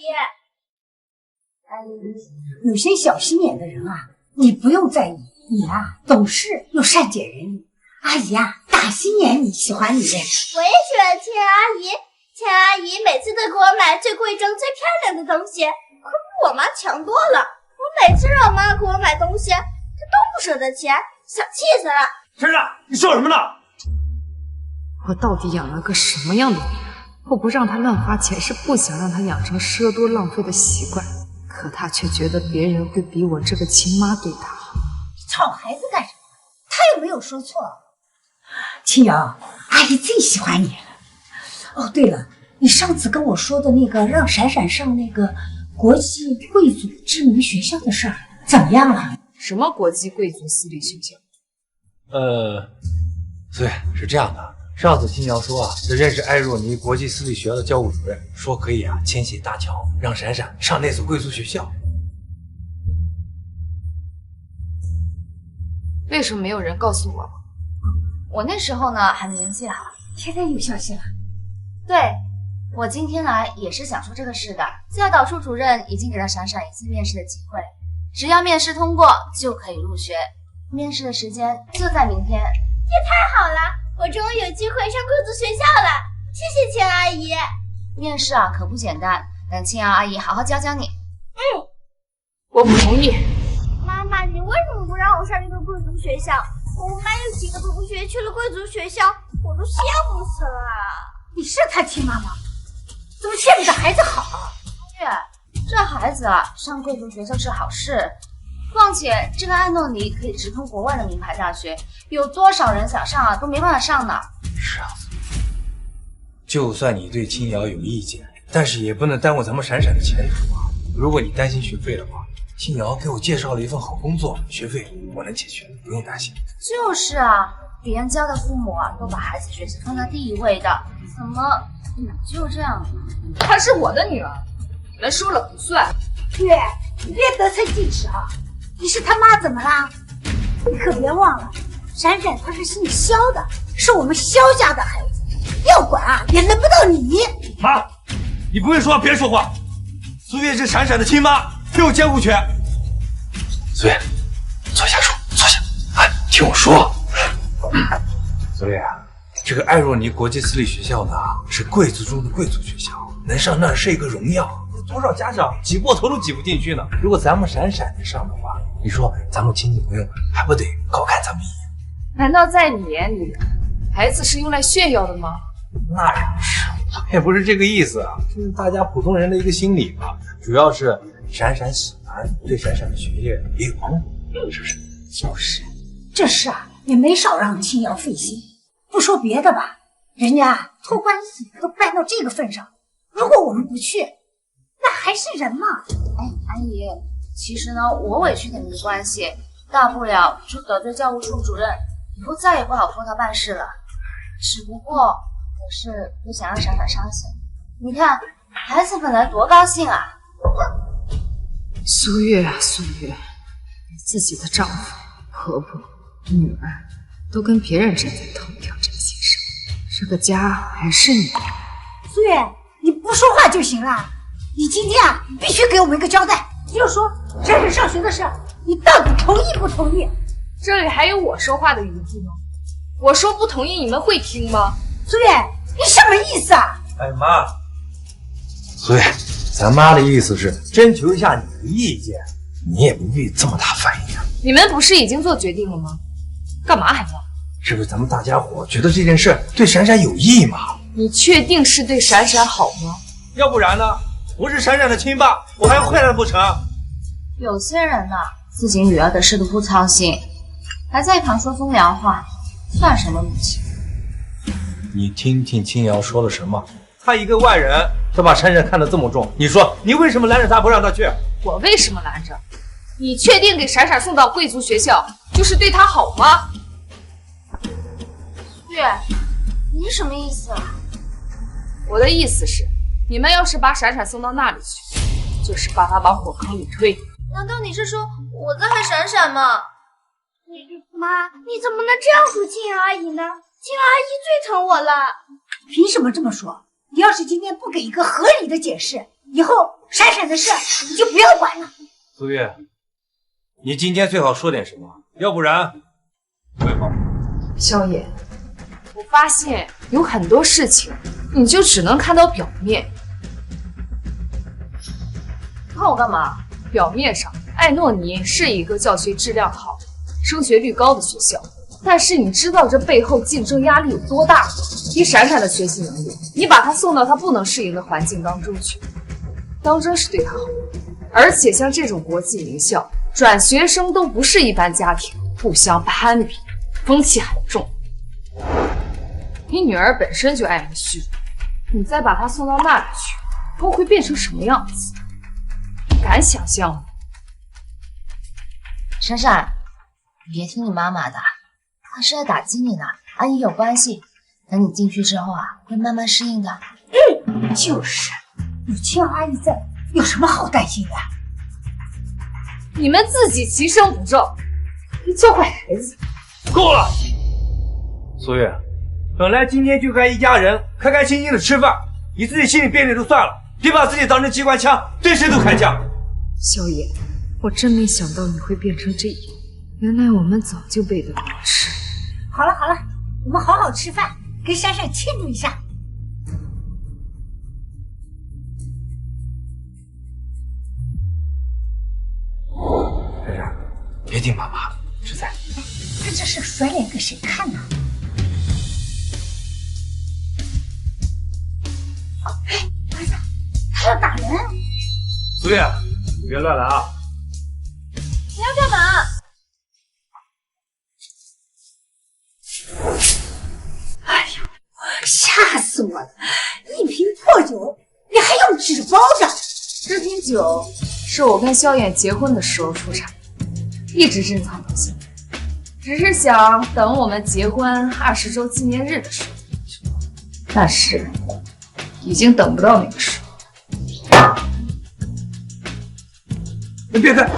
有些小心眼的人啊，你不用在意，你啊懂事又善解人意。阿姨啊，打心眼里喜欢你。我也喜欢青瑶阿姨，青瑶阿姨每次都给我买最贵重、最漂亮的东西，可比我妈强多了。我每次让我妈给我买东西，她都不舍得钱，想气死了。珊珊，你说什么呢？我到底养了个什么样的女儿？我不让她乱花钱，是不想让她养成奢多浪费的习惯，可她却觉得别人会比我这个亲妈对她好。你吵孩子干什么？她又没有说错。青瑶，阿姨最喜欢你了。哦，对了，你上次跟我说的那个让闪闪上那个国际贵族知名学校的事儿怎么样了？什么国际贵族私立学校？对，是这样的。上次青瑶说啊，这认识艾若尼国际私立学校的教务主任，说可以啊牵线搭桥，让闪闪上那所贵族学校。为什么没有人告诉我？我那时候呢还没联系好，现在有消息了。对，我今天来也是想说这个事的。教导处主任已经给了闪闪一次面试的机会，只要面试通过就可以入学。面试的时间就在明天。也太好了，我终于有机会上贵族学校了。谢谢青瑶阿姨。面试啊可不简单，等青瑶阿姨好好教教你。我不同意。妈妈，你为什么不让我上一个贵族学校？我妈有几个同学去了贵族学校，我都羡慕死了。你是他亲妈妈，怎么羡慕的孩子好啊？月，这孩子啊上贵族学校是好事，况且这个艾诺尼可以直通国外的名牌大学，有多少人想上啊都没办法上呢。是啊，就算你对青瑶有意见，但是也不能耽误咱们闪闪的前途啊。如果你担心学费的话，青瑶给我介绍了一份好工作，学费我能解决，不用担心。就是啊，别人家的父母啊都把孩子学习放在第一位的，怎么你就这样？她是我的女儿，你们说了不算。月，你别得寸进尺啊！你是他妈怎么啦？你可别忘了，闪闪她是姓萧的，是我们萧家的孩子，要管啊也轮不到你。妈，你不会说话别说话。苏月是闪闪的亲妈，没有监护权。苏月，坐下说，坐下。哎，听我说。苏烈，这个艾若尼国际私立学校呢，是贵族中的贵族学校，能上那是一个荣耀。多少家长挤破头都挤不进去呢。如果咱们闪闪能上的话，你说咱们亲戚朋友还不得高看咱们一眼？难道在你眼里，孩子是用来炫耀的吗？那也不是，也不是这个意思啊，就是大家普通人的一个心理吧。主要是闪闪喜欢，对闪闪的学业也有帮助，是不是？就是，这事啊也没少让青瑶费心。不说别的吧，人家托关系都办到这个份上，如果我们不去，那还是人吗？哎，阿姨，其实呢，我委屈点没关系，大不了就得罪教务处主任，以后再也不好托他办事了。只不过我是不想让闪闪伤心。你看，孩子本来多高兴啊！苏月啊，苏月，你自己的丈夫、婆婆、女儿都跟别人站在同一条阵线上，这个家还是你的。苏月，你不说话就行了。你今天啊，必须给我们一个交代，就是说闪闪上学的事，你到底同意不同意？这里还有我说话的余地吗？我说不同意，你们会听吗？苏月，你什么意思啊？哎妈，苏月，咱妈的意思是征求一下你的意见，你也不必这么大反应啊。你们不是已经做决定了吗？干嘛还闹？是不是咱们大家伙觉得这件事对闪闪有益嘛？你确定是对闪闪好吗？要不然呢？我是闪闪的亲爸，我还要害他不成？有些人呢，自己女儿的事都不操心，还在一旁说风凉话，算什么母亲？你听听青瑶说了什么？他一个外人，他把闪闪看得这么重，你说你为什么拦着他不让他去？我为什么拦着？你确定给闪闪送到贵族学校就是对他好吗？月，你什么意思啊？我的意思是，你们要是把闪闪送到那里去，就是把他往火坑里推。难道你是说我在害闪闪吗？妈，你怎么能这样说青瑶阿姨呢？青瑶阿姨最疼我了。凭什么这么说？你要是今天不给一个合理的解释，以后闪闪的事你就不要管了。苏月，你今天最好说点什么，要不然我也跑。萧野，我发现有很多事情你就只能看到表面。看我干嘛？表面上，艾诺尼是一个教学质量好、升学率高的学校，但是你知道这背后竞争压力有多大吗？以闪闪的学习能力，你把他送到他不能适应的环境当中去，当真是对他好。而且像这种国际名校，转学生都不是一般家庭，互相攀比，风气很重。你女儿本身就爱慕虚荣，你再把她送到那里去，后会变成什么样子？敢想象吗？闪闪，你别听你妈妈的，她是在打击你呢。阿姨有关系，等你进去之后啊，会慢慢适应的。就是，有青瑶阿姨在，有什么好担心的？你们自己其身不正，还教坏孩子。够了，苏月，本来今天就该一家人开开心心的吃饭，你自己心里别扭就算了，别把自己当成机关枪，对谁都开枪。萧野，我真没想到你会变成这样，原来我们早就背得好吃。好了好了，我们好好吃饭，给闪闪庆祝一下。闪闪，别听爸爸的，实在。他这是甩脸给谁看呢？哎，儿子，他要打人！苏月，你别乱来啊！你要干嘛？哎呦，吓死我了！一瓶破酒，你还用纸包着？这瓶酒是我跟萧衍结婚的时候出产，一直珍藏到现在。只是想等我们结婚20周纪念日的时候，但是已经等不到那个时候。你别开！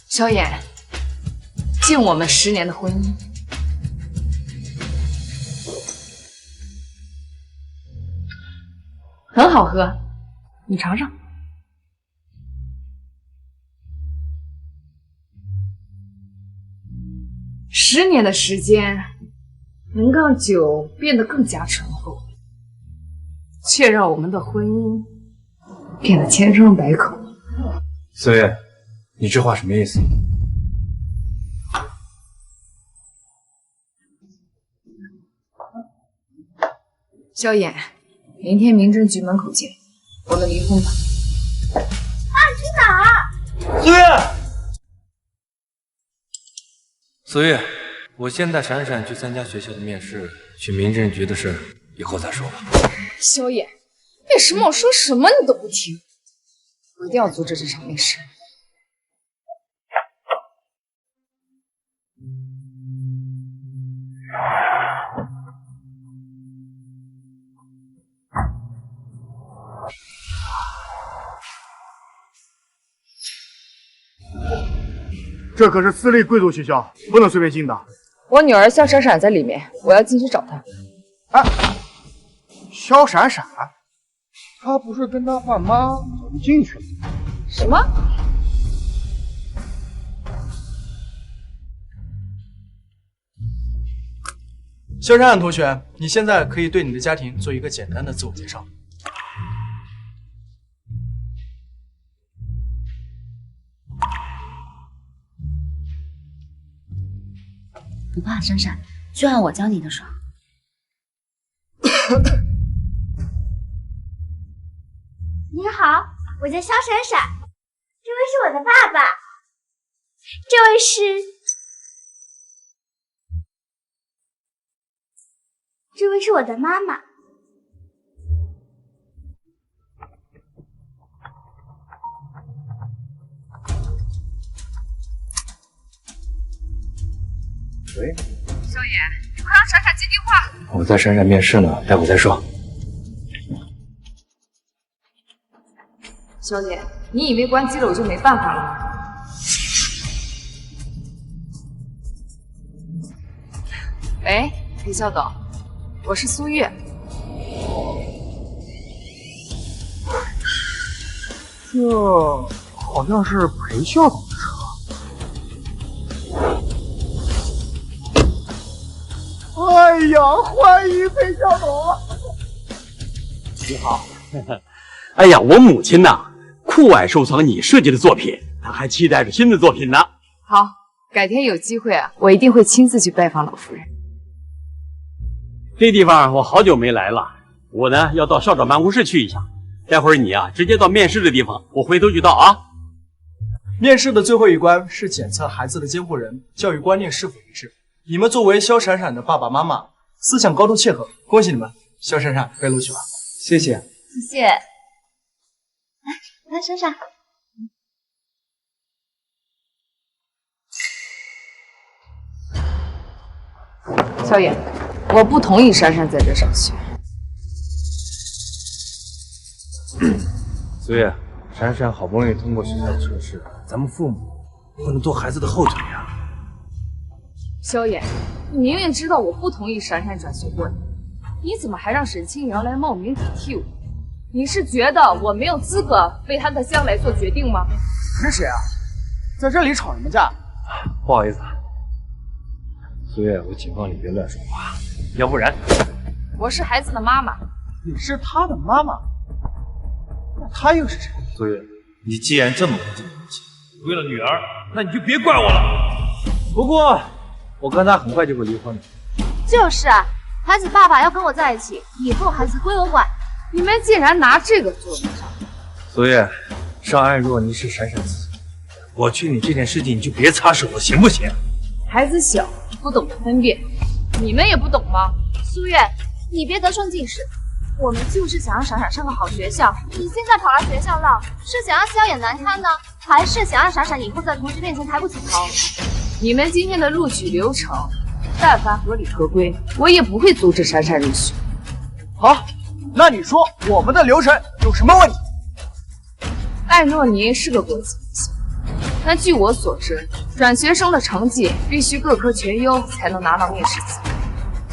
萧衍，敬我们10年的婚姻。很好喝，你尝尝。10年的时间能让酒变得更加醇厚，却让我们的婚姻变得千疮百孔。苏月，你这话什么意思？萧衍，明天民政局门口见，我们离婚吧。去哪儿？苏月，苏月，我先带闪闪去参加学校的面试，去民政局的事以后再说吧。萧衍，为什么我说什么你都不听？我一定要阻止这场面试。这可是私立贵族学校，不能随便进的。我女儿萧闪闪在里面，我要进去找她。哎，萧闪闪，她不是跟她爸妈早就进去了？什么？萧闪闪同学，你现在可以对你的家庭做一个简单的自我介绍。不怕，闪闪，就按我教你的说。你好，我叫萧闪闪，这位是我的爸爸，这位是我的妈妈。喂，萧衍，你快让闪闪接电话。我在闪闪面试呢，待会再说。萧衍，你以为关机了我就没办法了吗？喂，裴校董，我是苏月。这好像是裴校董的车。哎呀，欢迎裴校董！你好。哎呀，我母亲呐，酷爱收藏你设计的作品，她还期待着新的作品呢。好，改天有机会啊，我一定会亲自去拜访老夫人。这地方我好久没来了，我呢要到校长办公室去一下。待会儿你啊，直接到面试的地方，我回头就到啊。面试的最后一关是检测孩子的监护人教育观念是否一致。你们作为萧闪闪的爸爸妈妈，思想高度契合，恭喜你们，萧闪闪被录取了。谢谢。谢谢。来，闪闪。萧衍，我不同意闪闪在这上学。苏月，闪闪好不容易通过学校的测试，咱们父母不能拖孩子的后腿呀。萧衍，你明明知道我不同意闪闪转学过你，你怎么还让沈清瑶来冒名顶替我？你是觉得我没有资格为他的将来做决定吗？你是谁啊？在这里吵什么架？不好意思，苏月，我警告你别乱说话，要不然……我是孩子的妈妈。你是他的妈妈？那他又是谁？苏月，你既然这么不近人情，为了女儿，那你就别怪我了。不过，我跟他很快就会离婚的。就是啊，孩子爸爸要跟我在一起，以后孩子归我管。你们竟然拿这个做文章！苏月，上岸若你是闪闪自己，我劝你这件事情你就别插手了，行不行？孩子小，不懂得分辨，你们也不懂吗？苏月，你别得寸进尺。我们就是想让闪闪上个好学校，你现在跑来学校闹，是想让萧衍难堪呢，还是想让闪闪以后在同学面前抬不起头？你们今天的录取流程，但凡合理合规，我也不会阻止闪闪入学。好，那你说我们的流程有什么问题？艾诺尼是个国际学校，但据我所知，转学生的成绩必须各科全优才能拿到面试资格。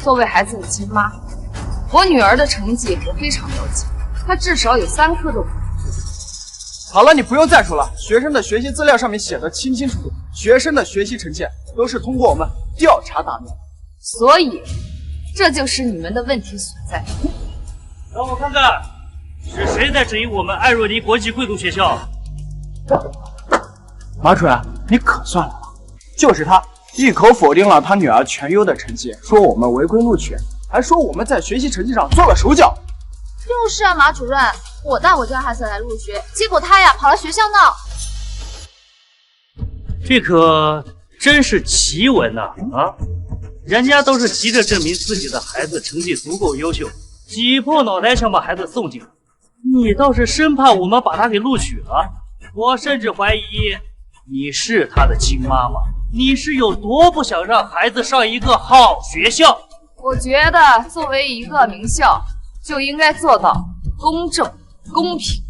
作为孩子的亲妈，我女儿的成绩我非常了解，他至少有3科都不。好了，你不用再说了。学生的学习资料上面写的清清楚楚，学生的学习成绩都是通过我们调查打面，所以这就是你们的问题所在。让我看看，是谁在质疑我们艾若尼国际贵族学校？马主任，你可算来了，就是他一口否定了他女儿全优的成绩，说我们违规录取，还说我们在学习成绩上做了手脚。就是啊，马主任，我带我家孩子来入学，结果他呀跑来学校闹。这可真是奇闻呐！啊，人家都是急着证明自己的孩子成绩足够优秀，挤破脑袋想把孩子送进来，你倒是生怕我们把他给录取了。我甚至怀疑你是他的亲妈妈，你是有多不想让孩子上一个好学校？我觉得作为一个名校，就应该做到公正、公平，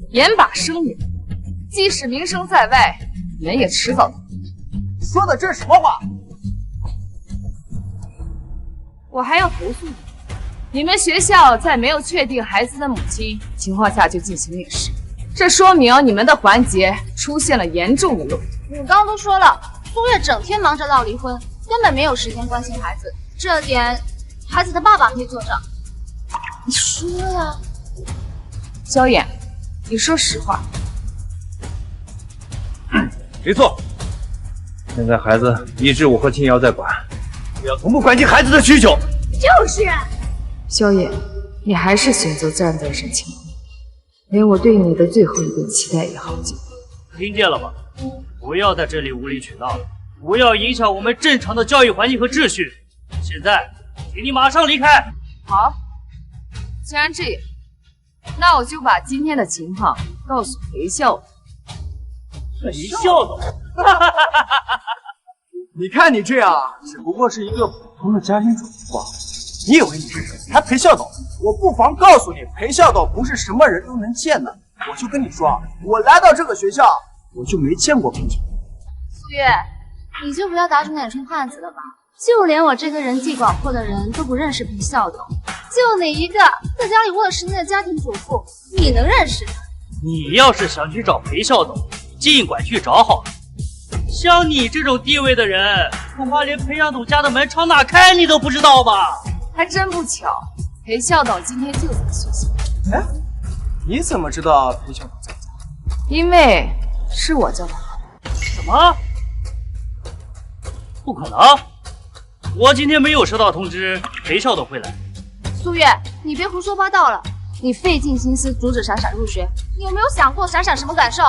严把生源。即使名声在外，你们也迟早。说的这是什么话？我还要投诉你！你们学校在没有确定孩子的母亲情况下就进行面试，这说明你们的环节出现了严重的漏洞。我刚刚都说了，苏月整天忙着闹离婚，根本没有时间关心孩子，这点孩子的爸爸可以作证。你说呀，萧衍，你说实话。没错，现在孩子一直我和青瑶在管，我要从不关心孩子的需求。就是萧衍，你还是选择站在沈清，连我对你的最后一点期待也耗尽。听见了吧？不要在这里无理取闹了，不要影响我们正常的教育环境和秩序。现在，请你马上离开。好，既然这样，那我就把今天的情况告诉裴校长。裴校长，你看你这样，只不过是一个普通的家庭主妇，你以为你是谁？还裴校董？我不妨告诉你，裴校董不是什么人都能见的。我就跟你说，我来到这个学校，我就没见过裴校董。苏月，你就不要打肿脸充胖子了吧？就连我这个人际广阔的人都不认识裴校董，就你一个在家里窝了10年的家庭主妇，你能认识他？你要是想去找裴校董，尽管去找好了。像你这种地位的人，恐怕连裴校董家的门朝哪开你都不知道吧？还真不巧，裴校董今天就在学校。哎，你怎么知道裴校董在家？因为是我叫他来。什么？不可能！我今天没有收到通知，裴校董会来。苏月，你别胡说八道了。你费尽心思阻止闪闪入学，你有没有想过闪闪什么感受？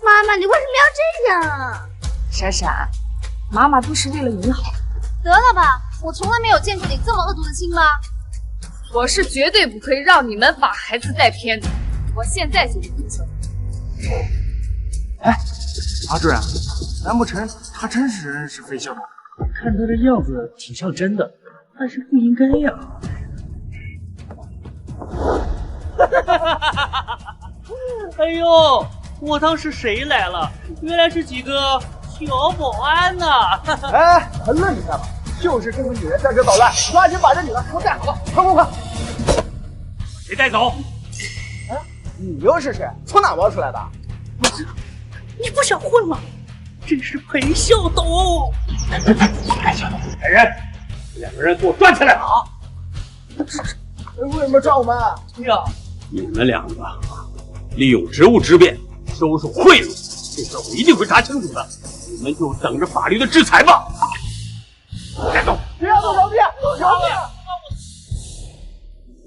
妈妈，你为什么要这样？闪闪，妈妈都是为了你好。得了吧，我从来没有见过你这么恶毒的亲妈。我是绝对不可以让你们把孩子带偏的。我现在就去走。哎，马主任，难不成他真是认识裴校长？看他的样子挺像真的，但是不应该呀。哎呦，我当时谁来了？原来是几个小保安呐！哎，还愣着干嘛？就是这个女人在这捣乱，抓紧把这女的给我带好，快快快！谁带走？哎，你又是谁？从哪冒出来的？你不想混吗？这是裴校董！裴校董，来人，两个人给我端起来！好。为什么抓我们？呀，你们两个利用职务之便收受贿赂，这事我一定会查清楚的。你们就等着法律的制裁吧。带走！不要动手臂！手臂！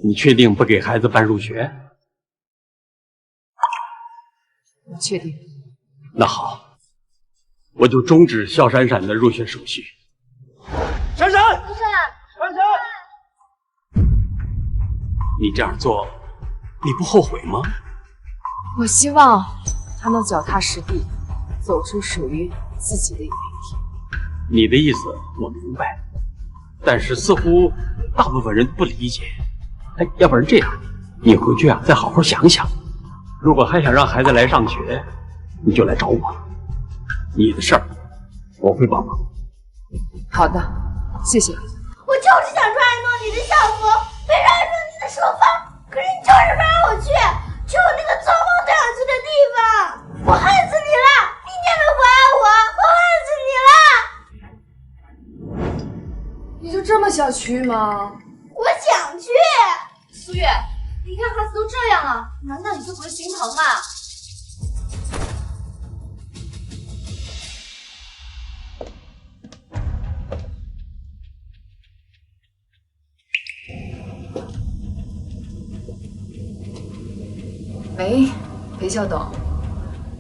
你确定不给孩子办入学？我确定。那好，我就终止肖闪闪的入学手续。闪闪！闪闪！你这样做，你不后悔吗？我希望他能脚踏实地，走出属于自己的一片天。你的意思我明白，但是似乎大部分人不理解。哎，要不然这样，你回去啊再好好想想。如果还想让孩子来上学，你就来找我。你的事儿我会帮忙。好的，谢谢。我就是想穿一弄你的校服，非让一弄你的手法，可是你就是不让我去。吗？我想去。苏月，你看孩子都这样了，难道你就不会心疼吗？喂，裴校董，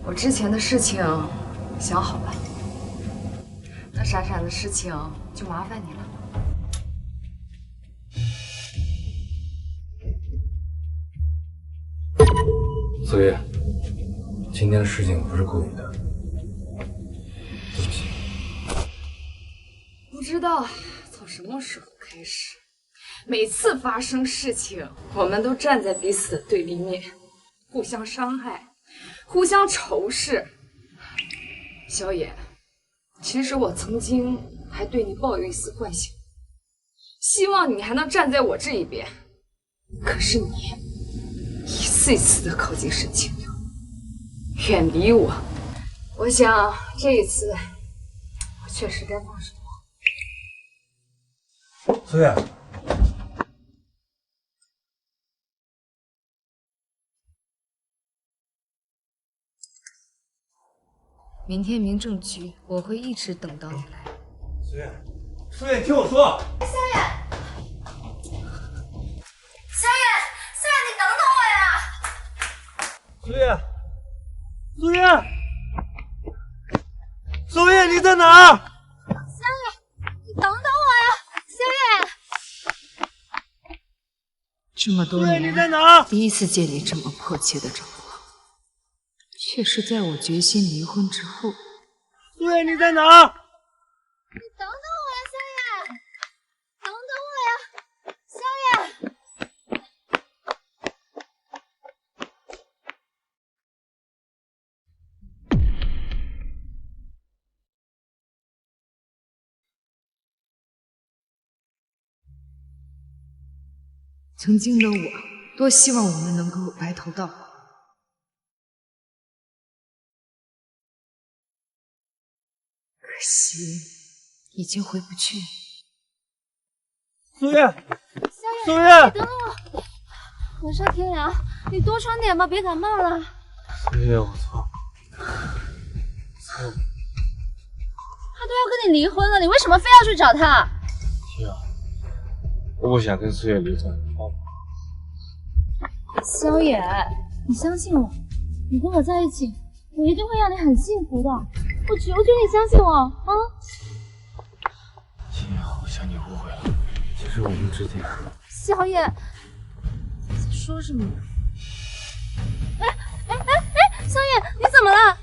我之前的事情想好了，那闪闪的事情就麻烦你了。苏月，今天的事情不是故意的，对不起。不知道从什么时候开始，每次发生事情，我们都站在彼此的对立面，互相伤害，互相仇视。萧野，其实我曾经还对你抱有一丝幻想，希望你还能站在我这一边。可是你一次一次的靠近沈清瑶，远离我。我想这一次，我确实该放手了。苏月，明天民政局我会一直等到你来。苏月，苏月，你听我说。萧远，你等等我呀！苏月，苏月，苏月，你在哪儿？萧远，你等等我呀！萧远，这么多年，你在哪儿？第一次见你这么迫切的找我，却是在我决心离婚之后。苏月，你在哪儿？你等等我呀，萧远，等等我呀，萧远。曾经的我，多希望我们能够白头到老。可惜，已经回不去。苏月，苏月，等等我，晚上天凉，你多穿点吧，别感冒了。苏月，我操！他都要跟你离婚了，你为什么非要去找他？天啊，我不想跟苏月离婚，好吗？萧野，你相信我，你跟我在一起，我一定会让你很幸福的。我求求你相信我啊！天啊，我向你误会了，其实我们之间……萧野，你在说什么？哎，萧野，你怎么了？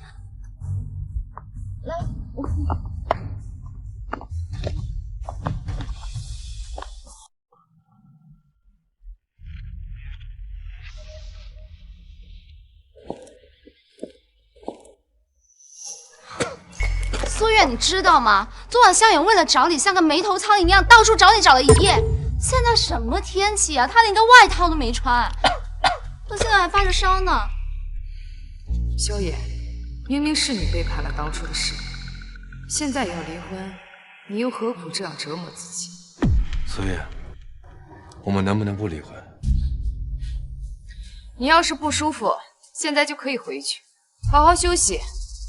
来，我扶你。苏月，你知道吗？昨晚萧远为了找你，像个没头苍蝇一样到处找你，找了一夜。现在什么天气啊？他连个外套都没穿，到现在还发着烧呢。萧野，明明是你背叛了当初的誓言，现在要离婚，你又何苦这样折磨自己？苏月，我们能不能不离婚？你要是不舒服，现在就可以回去，好好休息。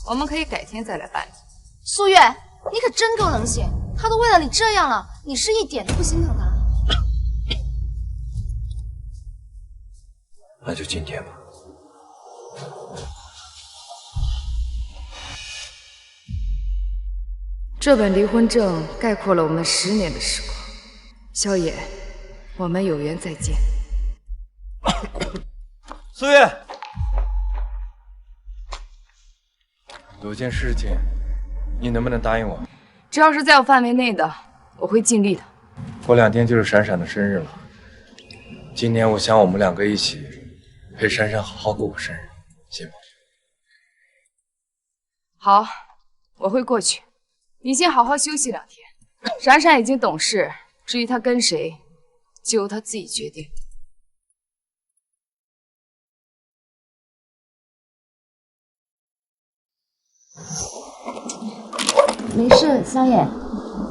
我们可以改天再来办理。苏月，你可真够冷血！他都为了你这样了，你是一点都不心疼他？那就今天吧。这本离婚证概括了我们10年的时光。萧野，我们有缘再见。苏月，有件事情，你能不能答应我？只要是在我范围内的，我会尽力的。过2天就是闪闪的生日了，今年我想我们2个一起陪闪闪好好过个生日，行吗？好，我会过去。你先好好休息2天。闪闪已经懂事，至于他跟谁，就由他自己决定。没事，萧野。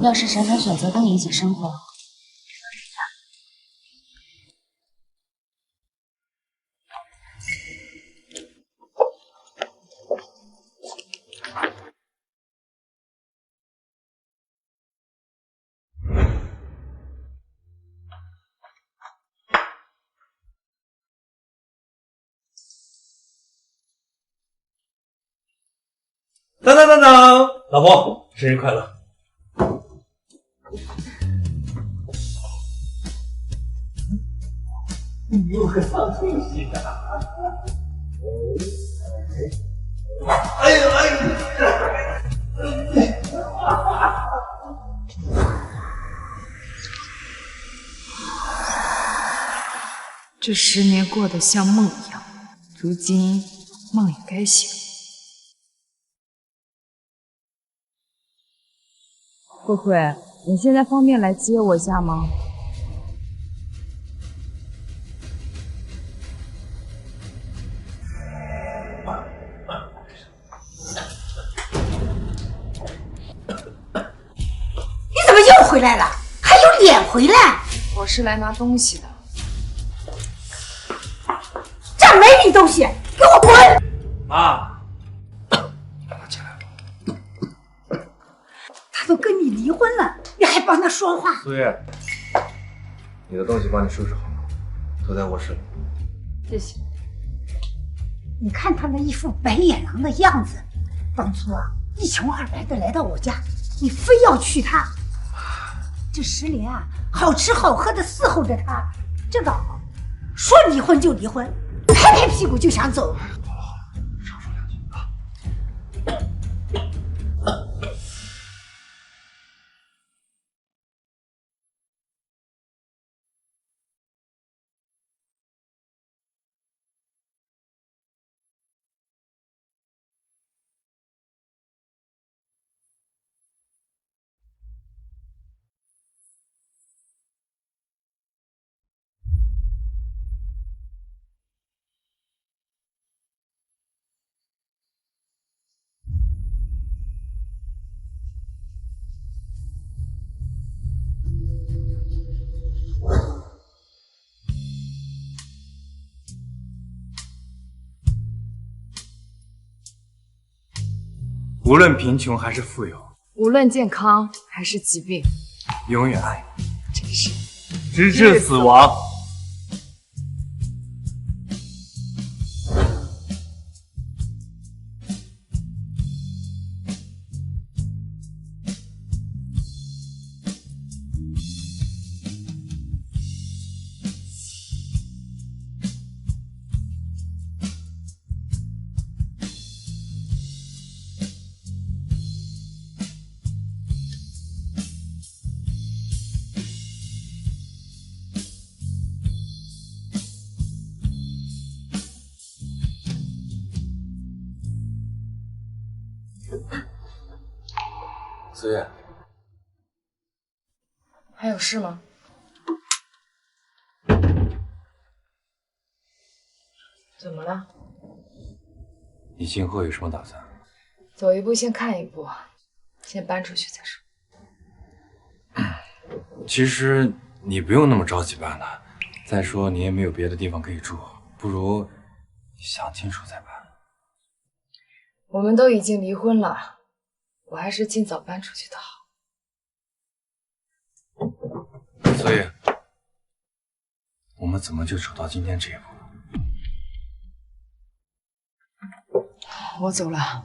要是闪闪选择跟你一起生活，当当当当，老婆，生日快乐！你有个放东西的。哎呦哎呦！这10年过得像梦一样，如今梦也该醒。慧慧，你现在方便来接我一下吗？你怎么又回来了？还有脸回来？我是来拿东西的。这儿没你东西，给我滚！妈，他都跟你离婚了，你还帮他说话？苏月，你的东西帮你收拾好了，都在卧室里。谢谢。你看他那一副白眼狼的样子，当初啊一穷二白的来到我家，你非要娶她。这10年啊，好吃好喝的伺候着她，这个说离婚就离婚，拍拍屁股就想走。无论贫穷还是富有，无论健康还是疾病，永远爱你，真是直至死亡。苏月，还有事吗？怎么了？你今后有什么打算？走一步先看一步，先搬出去再说。其实你不用那么着急搬的。再说你也没有别的地方可以住，不如想清楚再搬。我们都已经离婚了，我还是尽早搬出去的好。所以，我们怎么就走到今天这一步了？我走了。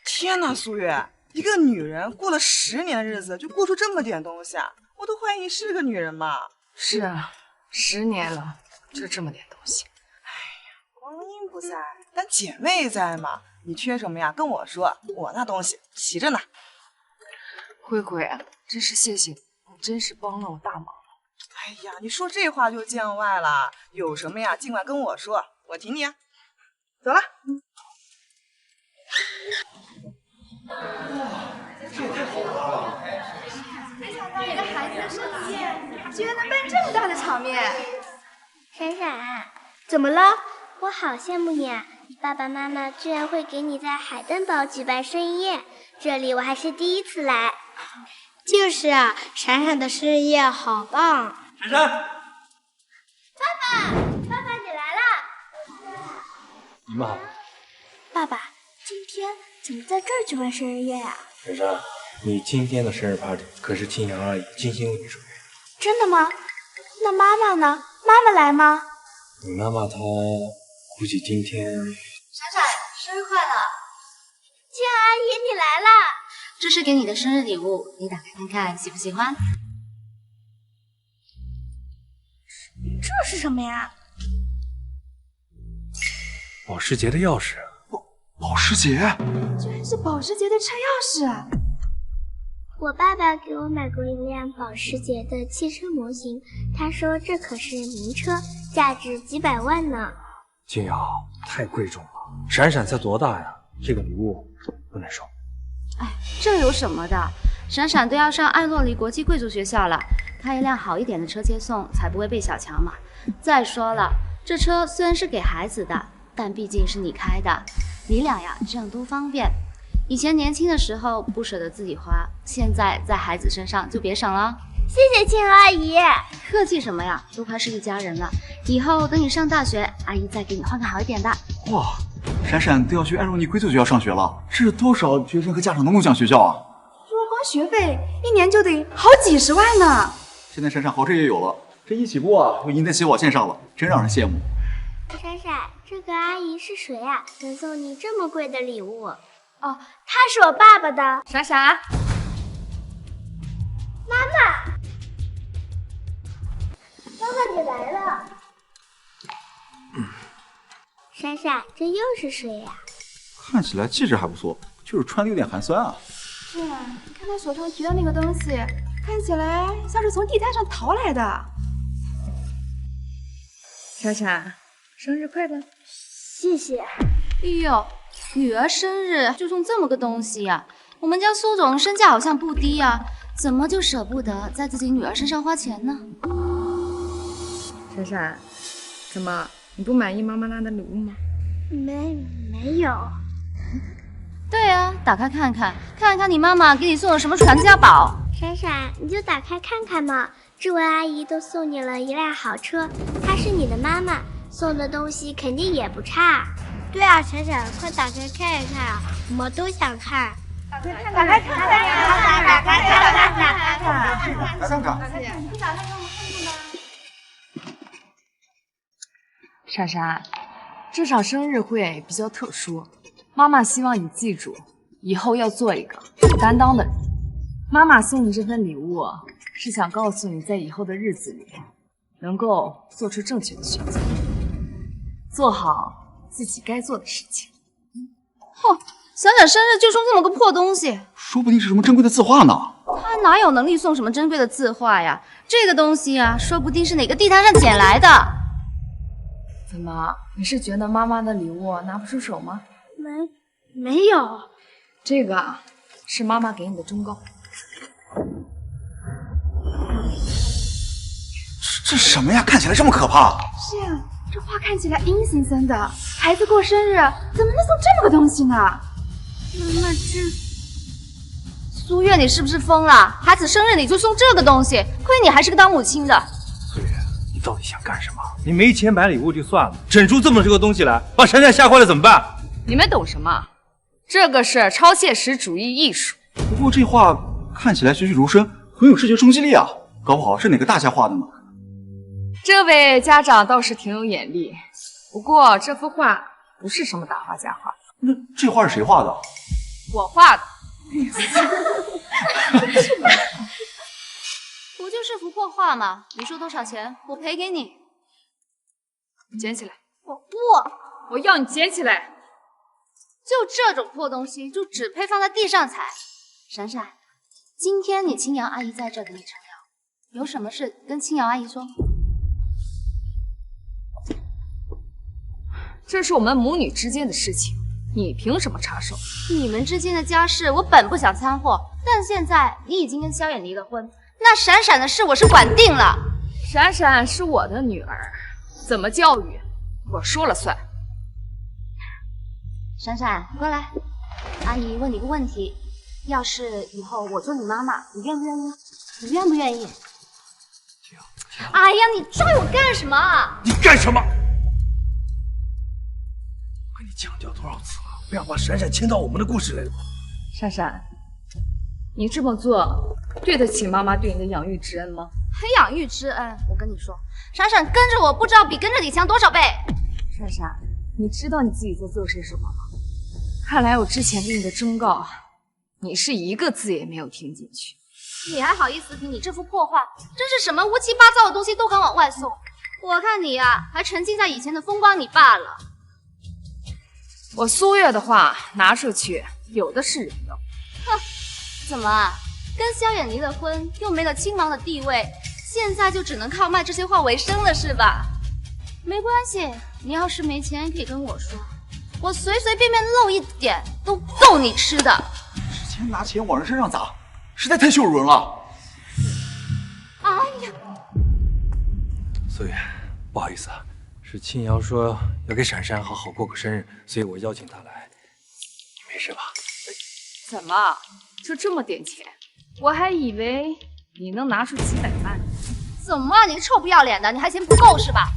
天哪，苏月，一个女人过了10年的日子，就过出这么点东西啊！我都怀疑你是个女人嘛。是啊，10年了，就这么点东西。哎呀，光阴不在，但姐妹在嘛。你缺什么呀？跟我说，我那东西齐着呢。慧慧，真是谢谢你，你真是帮了我大忙了。哎呀，你说这话就见外了。有什么呀，尽管跟我说，我挺你啊。走了。没想到你的孩子的生日宴居然能办这么大的场面。闪闪，怎么了？我好羡慕你啊！爸爸妈妈居然会给你在海登堡举办生日宴，这里我还是第一次来。就是啊，闪闪的生日宴好棒！闪闪，爸爸你来了！你们好。爸爸，今天怎么在这儿举办生日宴啊？闪闪，你今天的生日 party 可是青阳阿姨精心为你准备的。真的吗？那妈妈呢？妈妈来吗？你妈妈她估计今天……闪闪，生日快乐！青阳阿姨你来了，这是给你的生日礼物，你打开看看，喜不喜欢？这是什么呀？保时捷的钥匙。保时捷，居然是保时捷的车钥匙！我爸爸给我买过一辆保时捷的汽车模型，他说这可是名车，价值几百万呢。静瑶，太贵重了。闪闪才多大呀？这个礼物不能收。哎，这有什么的？闪闪都要上艾洛黎国际贵族学校了，开一辆好一点的车接送，才不会被小强嘛。再说了，这车虽然是给孩子的，但毕竟是你开的，你俩呀这样多方便。以前年轻的时候不舍得自己花，现在在孩子身上就别省了。谢谢青阿姨。客气什么呀，都快是一家人了。以后等你上大学，阿姨再给你换个好一点的。哇，闪闪都要去艾洛尼贵族学校上学了，这是多少学生和家长的梦想学校啊！说光学费一年就得好几十万呢。现在闪闪豪车也有了，这一起步啊，就赢在起跑线上了，真让人羡慕。闪闪，这个阿姨是谁啊？能送你这么贵的礼物？哦，她是我爸爸的。闪闪，妈妈，妈妈你来了。闪闪，这又是谁呀？看起来气质还不错，就是穿的有点寒酸啊。是啊，你看他手上提的那个东西，看起来像是从地摊上淘来的。闪闪，生日快乐！谢谢。哎呦，女儿生日就送这么个东西呀？我们家苏总身价好像不低呀，怎么就舍不得在自己女儿身上花钱呢？闪闪，怎么你不满意妈妈拿的礼物吗？没有。对啊，打开看看，看看你妈妈给你送了什么传家宝。闪闪，你就打开看看嘛。这位阿姨都送你了一辆好车，她是你的妈妈，送的东西肯定也不差。对啊，闪闪，快打开看一看啊，我们都想看。打开看看，打开看看，打开看看。闪闪，这场生日会比较特殊，妈妈希望你记住，以后要做一个有担当的人。妈妈送你这份礼物，是想告诉你，在以后的日子里，能够做出正确的选择，做好自己该做的事情。哼，闪闪生日就送这么个破东西，说不定是什么珍贵的字画呢。他哪有能力送什么珍贵的字画呀？这个东西啊，说不定是哪个地摊上捡来的。怎么，你是觉得妈妈的礼物拿不出手吗？没有。这个是妈妈给你的忠告。这什么呀？看起来这么可怕。是啊，这花看起来阴森森的，孩子过生日怎么能送这么个东西呢？妈妈，这苏月，你是不是疯了？孩子生日你就送这个东西，亏你还是个当母亲的。苏月，你到底想干什么？你没钱买礼物就算了，整出这么这个东西来，把闪闪吓坏了怎么办？你们懂什么？这个是超现实主义艺术。不过这画看起来栩栩如生，很有视觉冲击力啊，搞不好是哪个大家画的呢？这位家长倒是挺有眼力，不过这幅画不是什么大画家画的。那这画是谁画的？我画的。不就是幅破画吗？你说多少钱，我赔给你。捡起来！我不，我要你捡起来！就这种破东西，就只配放在地上踩。闪闪，今天你青瑶阿姨在这跟你乘凉，有什么事跟青瑶阿姨说。这是我们母女之间的事情，你凭什么插手？你们之间的家事，我本不想掺和，但现在你已经跟萧远离了婚，那闪闪的事我是管定了。闪闪是我的女儿，怎么教育我说了算。闪闪，过来，阿姨问你个问题，要是以后我做你妈妈，你愿不愿意？你愿不愿意？哎呀，你拽我干什么？你干什么？我跟你强调多少次了，不要把闪闪牵到我们的故事里。闪闪，你这么做对得起妈妈对你的养育之恩吗？还养育之恩？我跟你说，闪闪跟着我不知道比跟着你强多少倍。闪闪，你知道你自己在做些什么吗？看来我之前给你的忠告，你是一个字也没有听进去。你还好意思听？你这副破话，真是什么乌七八糟的东西都敢往外送。我看你呀，还沉浸在以前的风光里罢了。我苏月的话拿出去，有的是人用。哼，怎么啊？跟萧远离了婚，又没了亲王的地位，现在就只能靠卖这些话为生了是吧？没关系，你要是没钱可以跟我说，我随随便便露一点都够你吃的。之前拿钱往人身上砸，实在太羞辱人了。哎呀，苏月，不好意思啊，是青瑶说要给闪闪好好过个生日，所以我邀请她来。你没事吧？怎么，就这么点钱？我还以为你能拿出几百万。怎么，你个臭不要脸的，你还嫌不够是吧？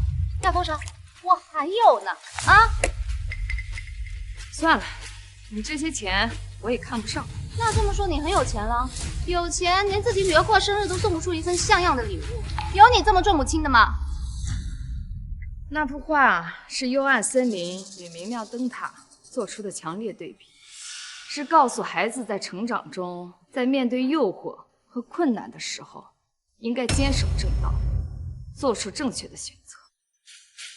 要多少？我还有呢。啊，算了，你这些钱我也看不上。那这么说你很有钱了？有钱连自己女儿过生日都送不出一份像样的礼物，有你这么重母亲的吗？那幅画是幽暗森林与明亮灯塔做出的强烈对比，是告诉孩子在成长中，在面对诱惑和困难的时候，应该坚守正道，做出正确的选择。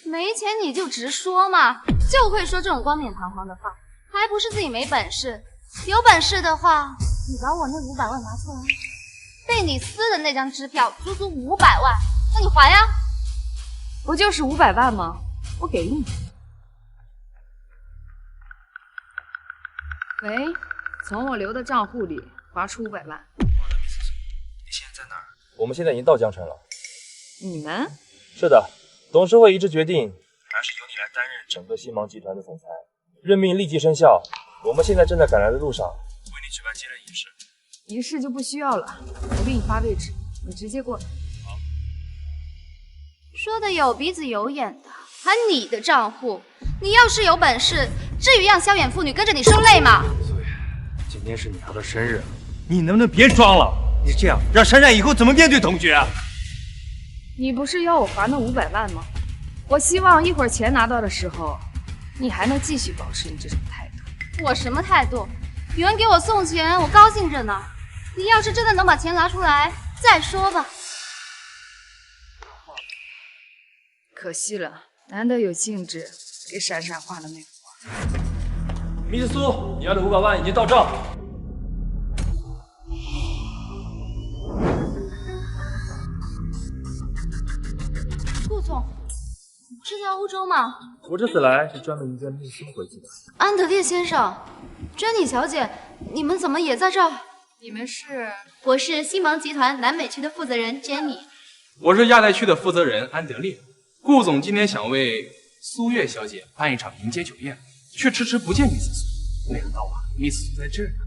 没钱你就直说嘛，就会说这种冠冕堂皇的话，还不是自己没本事？有本事的话，你把我那500万拿出来。被你撕的那张支票足足500万，那你还呀？不就是500万吗？我给你。喂，从我留的账户里划出500万。你现在在哪儿？我们现在已经到江城了。你们？是的，董事会一致决定，还是由你来担任整个新芒集团的总裁，任命立即生效。我们现在正在赶来的路上，为你举办接任仪式。仪式就不需要了，我给你发位置，你直接过来。好。说的有鼻子有眼的，还你的账户，你要是有本事，至于让萧远父女跟着你受累吗？苏月，今天是你儿的生日，你能不能别装了？你这样让闪闪以后怎么面对同学啊？你不是要我还那500万吗？我希望一会儿钱拿到的时候，你还能继续保持你这种态度。我什么态度？有人给我送钱，我高兴着呢。你要是真的能把钱拿出来，再说吧。可惜了，难得有兴致给闪闪画的那幅画。密斯苏，你要的500万已经到账。顾总，你不是在欧洲吗？我这次来是专门迎接密斯回去的。安德烈先生，珍妮小姐，你们怎么也在这儿？你们是？我是新芒集团南美区的负责人珍妮。我是亚太区的负责人安德烈。顾总今天想为苏月小姐办一场迎接酒宴，却迟迟不见密斯苏，没想到啊，密斯苏在这儿呢。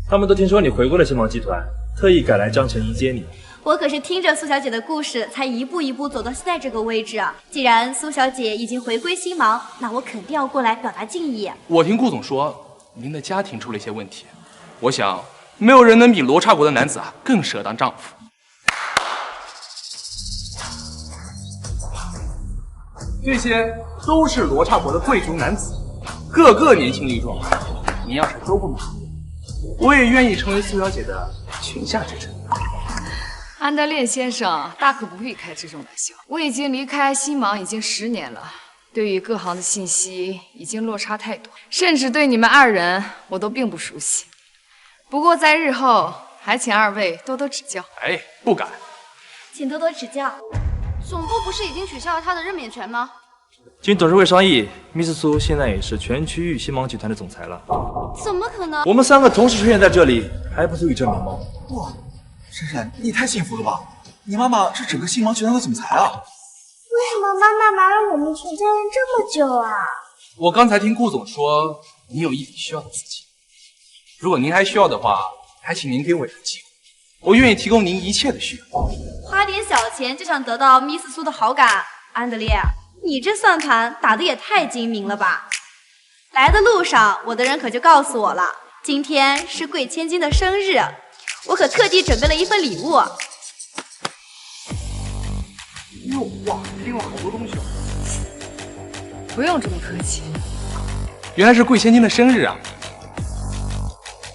他们都听说你回归了新芒集团，特意赶来江城迎接你。我可是听着苏小姐的故事，才一步一步走到现在这个位置啊！既然苏小姐已经回归新芒，那我肯定要过来表达敬意。我听顾总说，您的家庭出了一些问题，我想没有人能比罗刹国的男子啊更适合当丈夫。这些都是罗刹国的贵族男子，个个年轻力壮。您要是都不满意，我也愿意成为苏小姐的裙下之臣。安德烈先生大可不必开这种玩笑。我已经离开新芒已经10年了，对于各行的信息已经落差太多，甚至对你们2人我都并不熟悉。不过在日后，还请2位多多指教。哎，不敢，请多多指教。总部不是已经取消了他的任免权吗？经董事会商议，密斯苏现在也是全区域新芒集团的总裁了。怎么可能？我们3个同时出现在这里，还不足以证明吗？哇，闪闪，你太幸福了吧！你妈妈是整个新芒集团的总裁啊！为什么妈妈瞒了我们全家人这么久啊？我刚才听顾总说，你有一笔需要的资金，如果您还需要的话，还请您给我一个机会，我愿意提供您一切的需要。花点小钱就想得到 Miss 苏的好感，安德烈，你这算盘打得也太精明了吧！来的路上，我的人可就告诉我了，今天是贵千金的生日，我可特地准备了一份礼物。哟哇，拎了好多东西哦。不用这么客气。原来是贵千金的生日啊！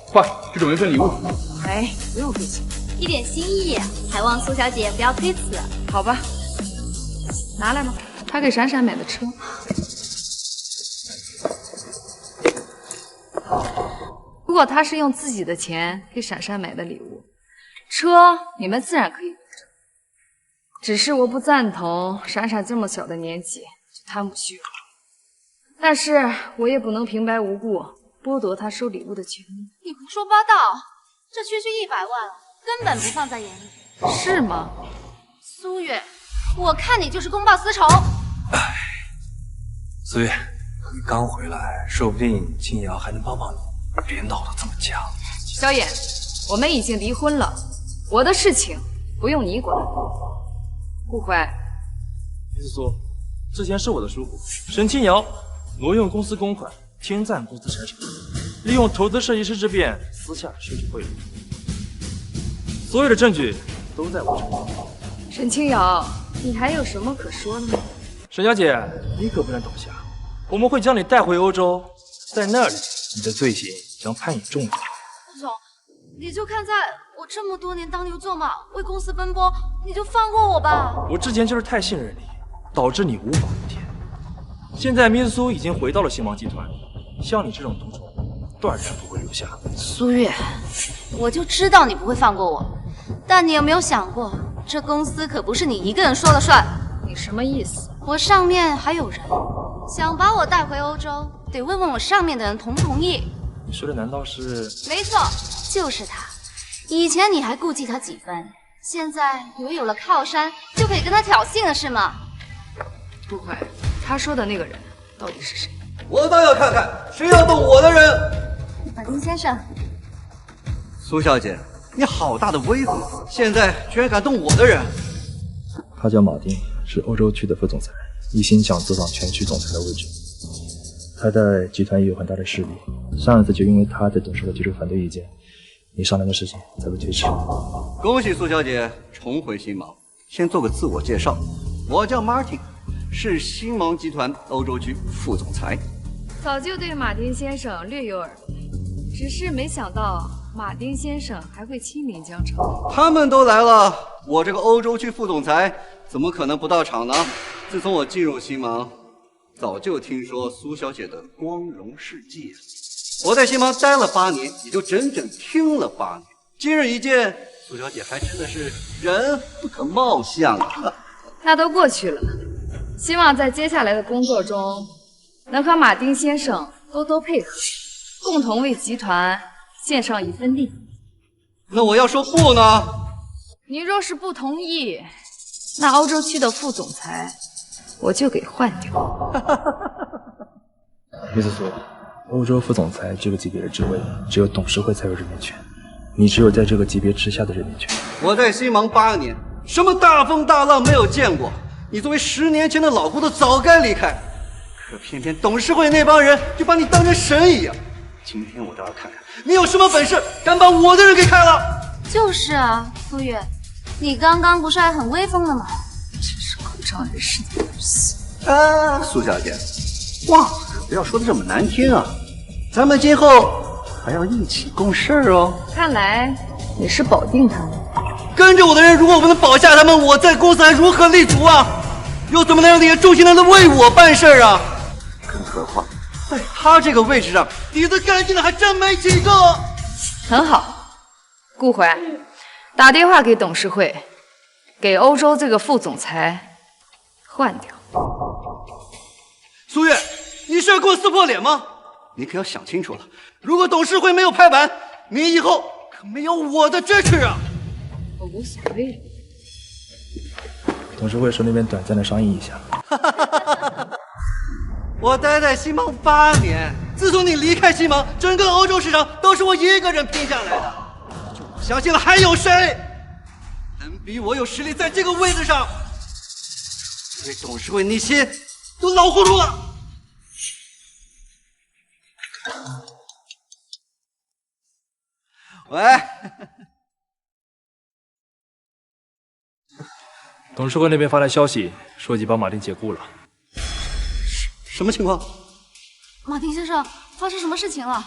快去准备份礼物。哎，不用客气。一点心意，还望苏小姐不要推辞。好吧，拿来吧，他给闪闪买的车。如果他是用自己的钱给闪闪买的礼物，车你们自然可以留着。只是我不赞同闪闪这么小的年纪就贪慕虚荣，但是我也不能平白无故剥夺他收礼物的权利。你胡说八道，这区区100万根本不放在眼里。是吗？苏月，我看你就是公报私仇。苏月，你刚回来，说不定青瑶还能帮帮你，别闹得这么僵。萧衍，我们已经离婚了，我的事情不用你管。顾怀，李子苏，之前是我的疏忽，沈清瑶挪用公司公款，天赞公司产品，利用投资设计师之便私下收取贿赂，所有的证据都在我这里。沈清瑶，你还有什么可说的吗？沈小姐，你可不能倒下，我们会将你带回欧洲，在那里你的罪行将判以重刑。顾总，你就看在我这么多年当牛做马，为公司奔波，你就放过我吧。我之前就是太信任你，导致你无法无天。现在Miss苏已经回到了星芒集团，像你这种毒虫，断然不会留下。苏月，我就知道你不会放过我，但你有没有想过，这公司可不是你一个人说了算。你什么意思？我上面还有人，想把我带回欧洲，得问问我上面的人同不同意。你说的难道是？没错，就是他。以前你还顾忌他几分，现在以为有了靠山就可以跟他挑衅了是吗？不会，他说的那个人到底是谁？我倒要看看谁要动我的人。马丁先生，苏小姐，你好大的威风，现在居然敢动我的人！他叫马丁，是欧洲区的副总裁，一心想坐上全区总裁的位置。他在集团也有很大的势力，上一次就因为他在董事会提出反对意见，你商量的事情才会推迟。恭喜苏小姐重回星芒。先做个自我介绍，我叫 Martin， 是星芒集团欧洲区副总裁。早就对马丁先生略有耳闻，只是没想到马丁先生还会亲临江城。他们都来了，我这个欧洲区副总裁怎么可能不到场呢？自从我进入星芒，早就听说苏小姐的光荣事迹。我在星芒待了8年，也就整整听了8年。今日一见，苏小姐还真的是人不可貌相啊！那都过去了，希望在接下来的工作中，能和马丁先生多多配合，共同为集团献上一份力。那我要说不呢？你若是不同意，那欧洲区的副总裁我就给换掉。Miss苏，欧洲副总裁这个级别的职位，只有董事会才有任命权，你只有在这个级别之下的任命权。我在星芒8年，什么大风大浪没有见过。你作为10年前的老骨头，早该离开。可偏偏董事会那帮人就把你当成神一样。今天我倒要看看你有什么本事，敢把我的人给开了。就是啊，苏月，你刚刚不是还很威风的吗？真是口罩人士的东西。苏小姐，话可不要说的这么难听啊。咱们今后还要一起共事哦。看来你是保定他们。跟着我的人，如果不能保下他们，我在公司还如何立足啊？又怎么能让那些重心的人为我办事啊？更何况，在他这个位置上，底子干净的还真没几个。很好，顾怀，打电话给董事会，给欧洲这个副总裁换掉。苏月，你是要给我撕破脸吗？你可要想清楚了，如果董事会没有拍板，你以后可没有我的支持啊！我无所谓。董董事会说那边短暂的商议一下。我待在星芒8年，自从你离开星芒，整个欧洲市场都是我一个人拼下来的。就我相信了，还有谁能比我有实力在这个位置上？因为董事会那些都老糊涂了。喂，董事会那边发来消息，说已经把马丁解雇了。什么情况？马丁先生，发生什么事情了？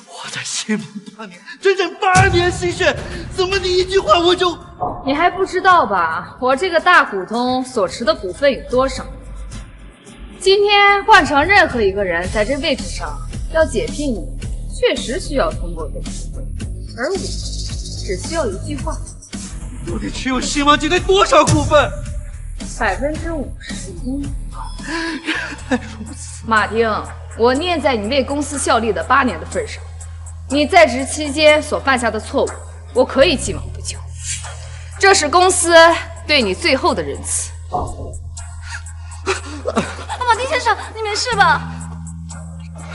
我在星芒8年，整整8年心血，怎么你一句话我就……你还不知道吧？我这个大股东所持的股份有多少？今天换成任何一个人在这位置上，要解聘你，确实需要通过董事会，而我只需要一句话。到底持有星芒集团多少股份？51%。马丁，我念在你为公司效力的8年的份上，你在职期间所犯下的错误，我可以既往不咎。这是公司对你最后的仁慈。马丁先生，你没事吧？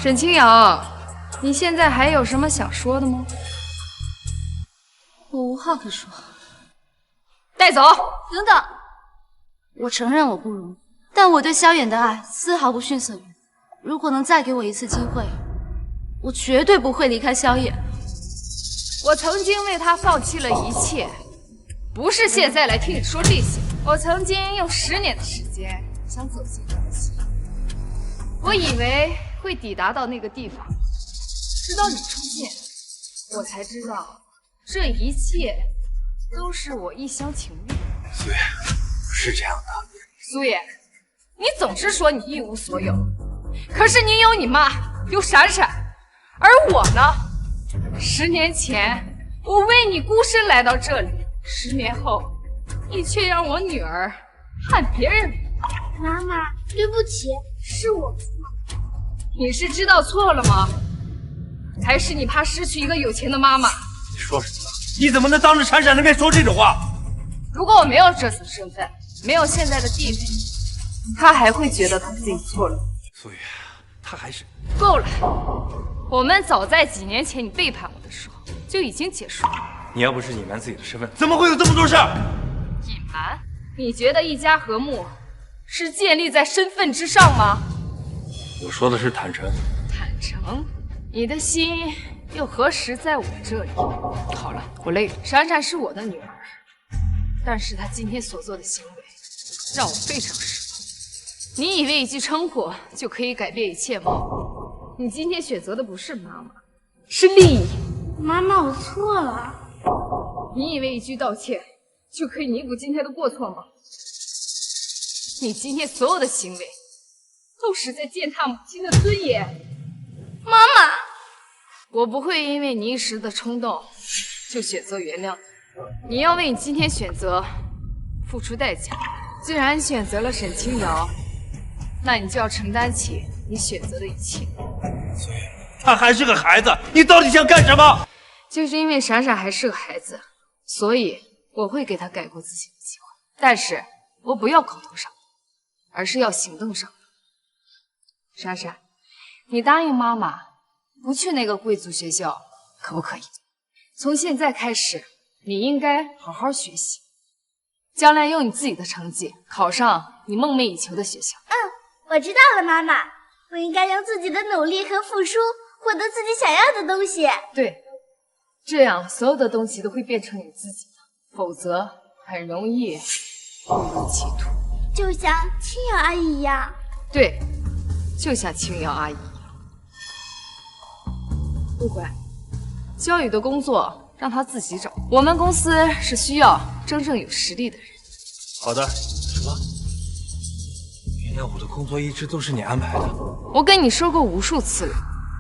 沈清瑶，你现在还有什么想说的吗？我无话可说。带走。等等，我承认我不如，但我对萧远的爱丝毫不逊色于。如果能再给我一次机会，我绝对不会离开萧远。我曾经为他放弃了一切，不是现在来听你说这些。我曾经用10年的时间想走进这个戏，我以为会抵达到那个地方，直到你出现，我才知道这一切都是我一厢情愿。苏月，不是这样的。苏月，你总是说你一无所有，可是你有你妈，有闪闪，而我呢？10年前我为你孤身来到这里，10年后你却让我女儿看别人。妈妈，对不起，是我错了。你是知道错了吗？还是你怕失去一个有钱的妈妈？你说什么？你怎么能当着闪闪的面说这种话？如果我没有这次身份，没有现在的地位，他还会觉得他自己错了。苏月，他还是够了。我们早在几年前你背叛我的时候就已经结束了。你要不是隐瞒自己的身份，怎么会有这么多事？隐瞒？你觉得一家和睦是建立在身份之上吗？我说的是坦诚。坦诚？你的心又何时在我这里？好了，我累了。闪闪是我的女儿，但是她今天所做的行为让我非常失望。你以为一句称呼就可以改变一切吗？你今天选择的不是妈妈，是利益。妈妈，我错了。你以为一句道歉就可以弥补今天的过错吗？你今天所有的行为都是在践踏母亲的尊严。妈妈，我不会因为你一时的冲动就选择原谅你，你要为你今天选择付出代价。既然选择了沈清瑶，那你就要承担起你选择的一切。所以他还是个孩子，你到底想干什么？就是因为闪闪还是个孩子，所以我会给他改过自新的机会，但是我不要口头上，而是要行动上。闪闪，你答应妈妈不去那个贵族学校，可不可以？从现在开始，你应该好好学习，将来用你自己的成绩考上你梦寐以求的学校。我知道了，妈妈，我应该用自己的努力和付出获得自己想要的东西。对，这样所有的东西都会变成你自己的，否则很容易误入歧途。就像青瑶阿姨一样。对，就像青瑶阿姨一样。不管，焦宇的工作让他自己找，我们公司是需要真正有实力的人。好的。什么？原来我的工作一直都是你安排的。我跟你说过无数次了，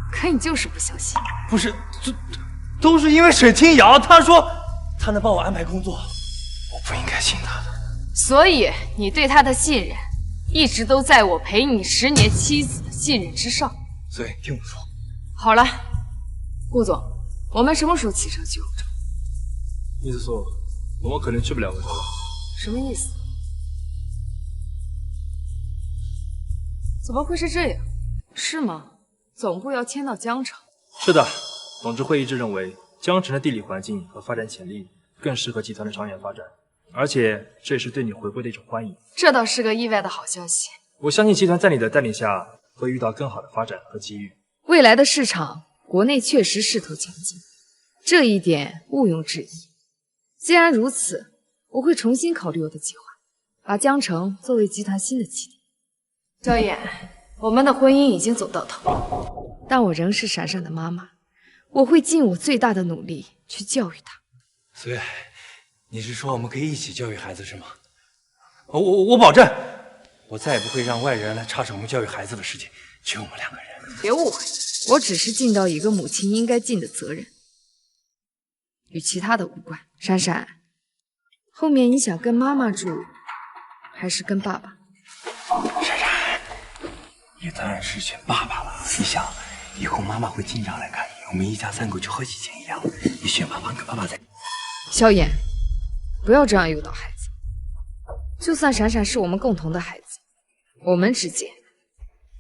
可你就是不相信。不是，这都是因为沈清瑶，她说她能帮我安排工作，我不应该信她的。所以你对她的信任，一直都在我陪你10年妻子的信任之上。所以听我说。好了，顾总，我们什么时候启程去欧洲？意思说，我们可能去不了欧洲了。什么意思？怎么会是这样？是吗？总部要迁到江城。是的，董事会一致认为，江城的地理环境和发展潜力更适合集团的长远发展，而且这也是对你回归的一种欢迎。这倒是个意外的好消息。我相信集团在你的带领下会遇到更好的发展和机遇。未来的市场，国内确实势头强劲，这一点毋庸置疑。既然如此，我会重新考虑我的计划，把江城作为集团新的起点。萧衍，我们的婚姻已经走到头，但我仍是闪闪的妈妈，我会尽我最大的努力去教育她。苏月，你是说我们可以一起教育孩子是吗？我保证，我再也不会让外人来插手我们教育孩子的事情，只有我们2个人。别误会，我只是尽到一个母亲应该尽的责任，与其他的无关。闪闪，后面你想跟妈妈住，还是跟爸爸？闪闪，你当然是选爸爸了。你想，以后妈妈会经常来看你，我们一家3口就和以前一样。你选爸爸，跟爸爸在。萧衍，不要这样诱导孩子。就算闪闪是我们共同的孩子，我们之间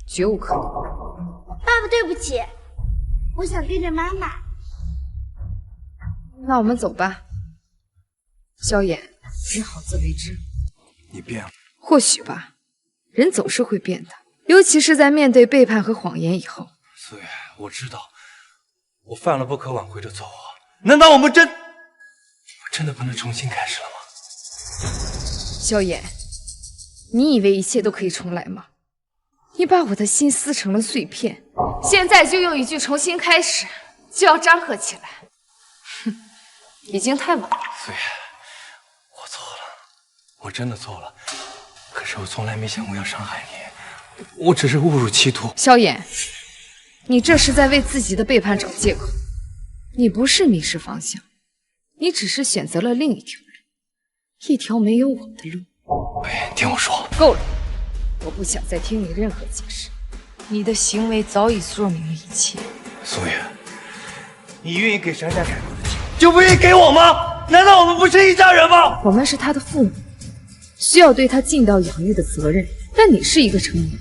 绝无可能。爸爸，对不起，我想跟着妈妈。那我们走吧。萧衍，你好自为之。你变了。或许吧，人总是会变的，尤其是在面对背叛和谎言以后。苏月，我知道，我犯了不可挽回的错误。难道我真的不能重新开始了吗？萧衍，你以为一切都可以重来吗？你把我的心撕成了碎片，现在就用一句重新开始就要张合起来，哼，已经太晚了。苏月，我错了，我真的错了。可是我从来没想过要伤害你，我只是误入歧途。萧衍，你这是在为自己的背叛找借口。你不是迷失方向，你只是选择了另一条路，一条没有我的路。喂，听我说。够了，我不想再听你任何解释。你的行为早已说明了一切。苏月，你愿意给闪闪改过的机会，就不愿意给我吗？难道我们不是一家人吗？我们是他的父母，需要对他尽到养育的责任。但你是一个成年人，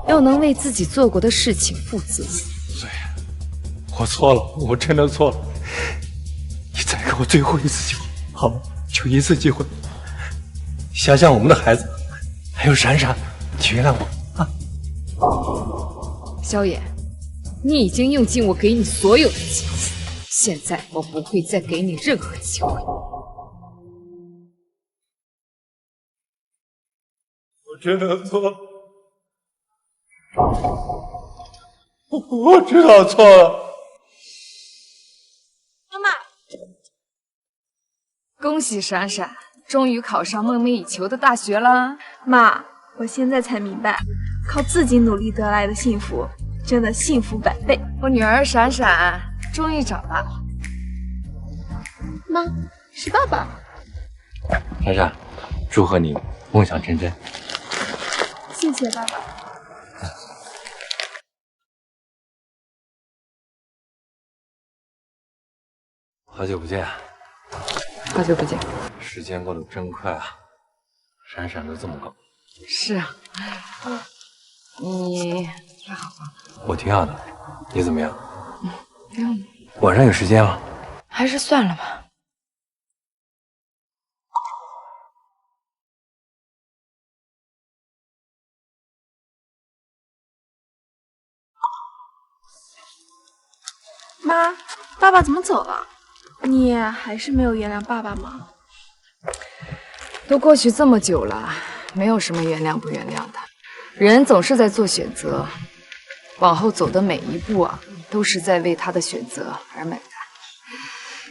要能为自己做过的事情负责。苏月，我错了，我真的错了。你再给我最后一次机会，好吗？就一次机会。想想我们的孩子，还有闪闪，请原谅我啊！萧衍，你已经用尽我给你所有的机会，现在我不会再给你任何机会。我真的错了，我知道错了。妈妈，恭喜闪闪，终于考上梦寐以求的大学了。妈，我现在才明白，靠自己努力得来的幸福，真的幸福百倍。我女儿闪闪终于长大了。妈，是爸爸。闪闪，祝贺你梦想成真。谢谢爸爸。好久不见。好久不见。时间过得真快啊，闪闪都这么高。是啊，你还好吗？我挺好的，你怎么样？不用了。晚上有时间吗？还是算了吧。妈，爸爸怎么走了？你还是没有原谅爸爸吗？都过去这么久了，没有什么原谅不原谅的。人总是在做选择，往后走的每一步啊，都是在为他的选择而买单。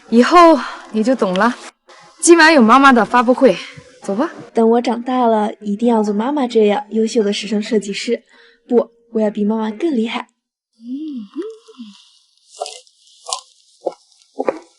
以后你就懂了。今晚有妈妈的发布会，走吧。等我长大了，一定要做妈妈这样优秀的时尚设计师。不，我要比妈妈更厉害。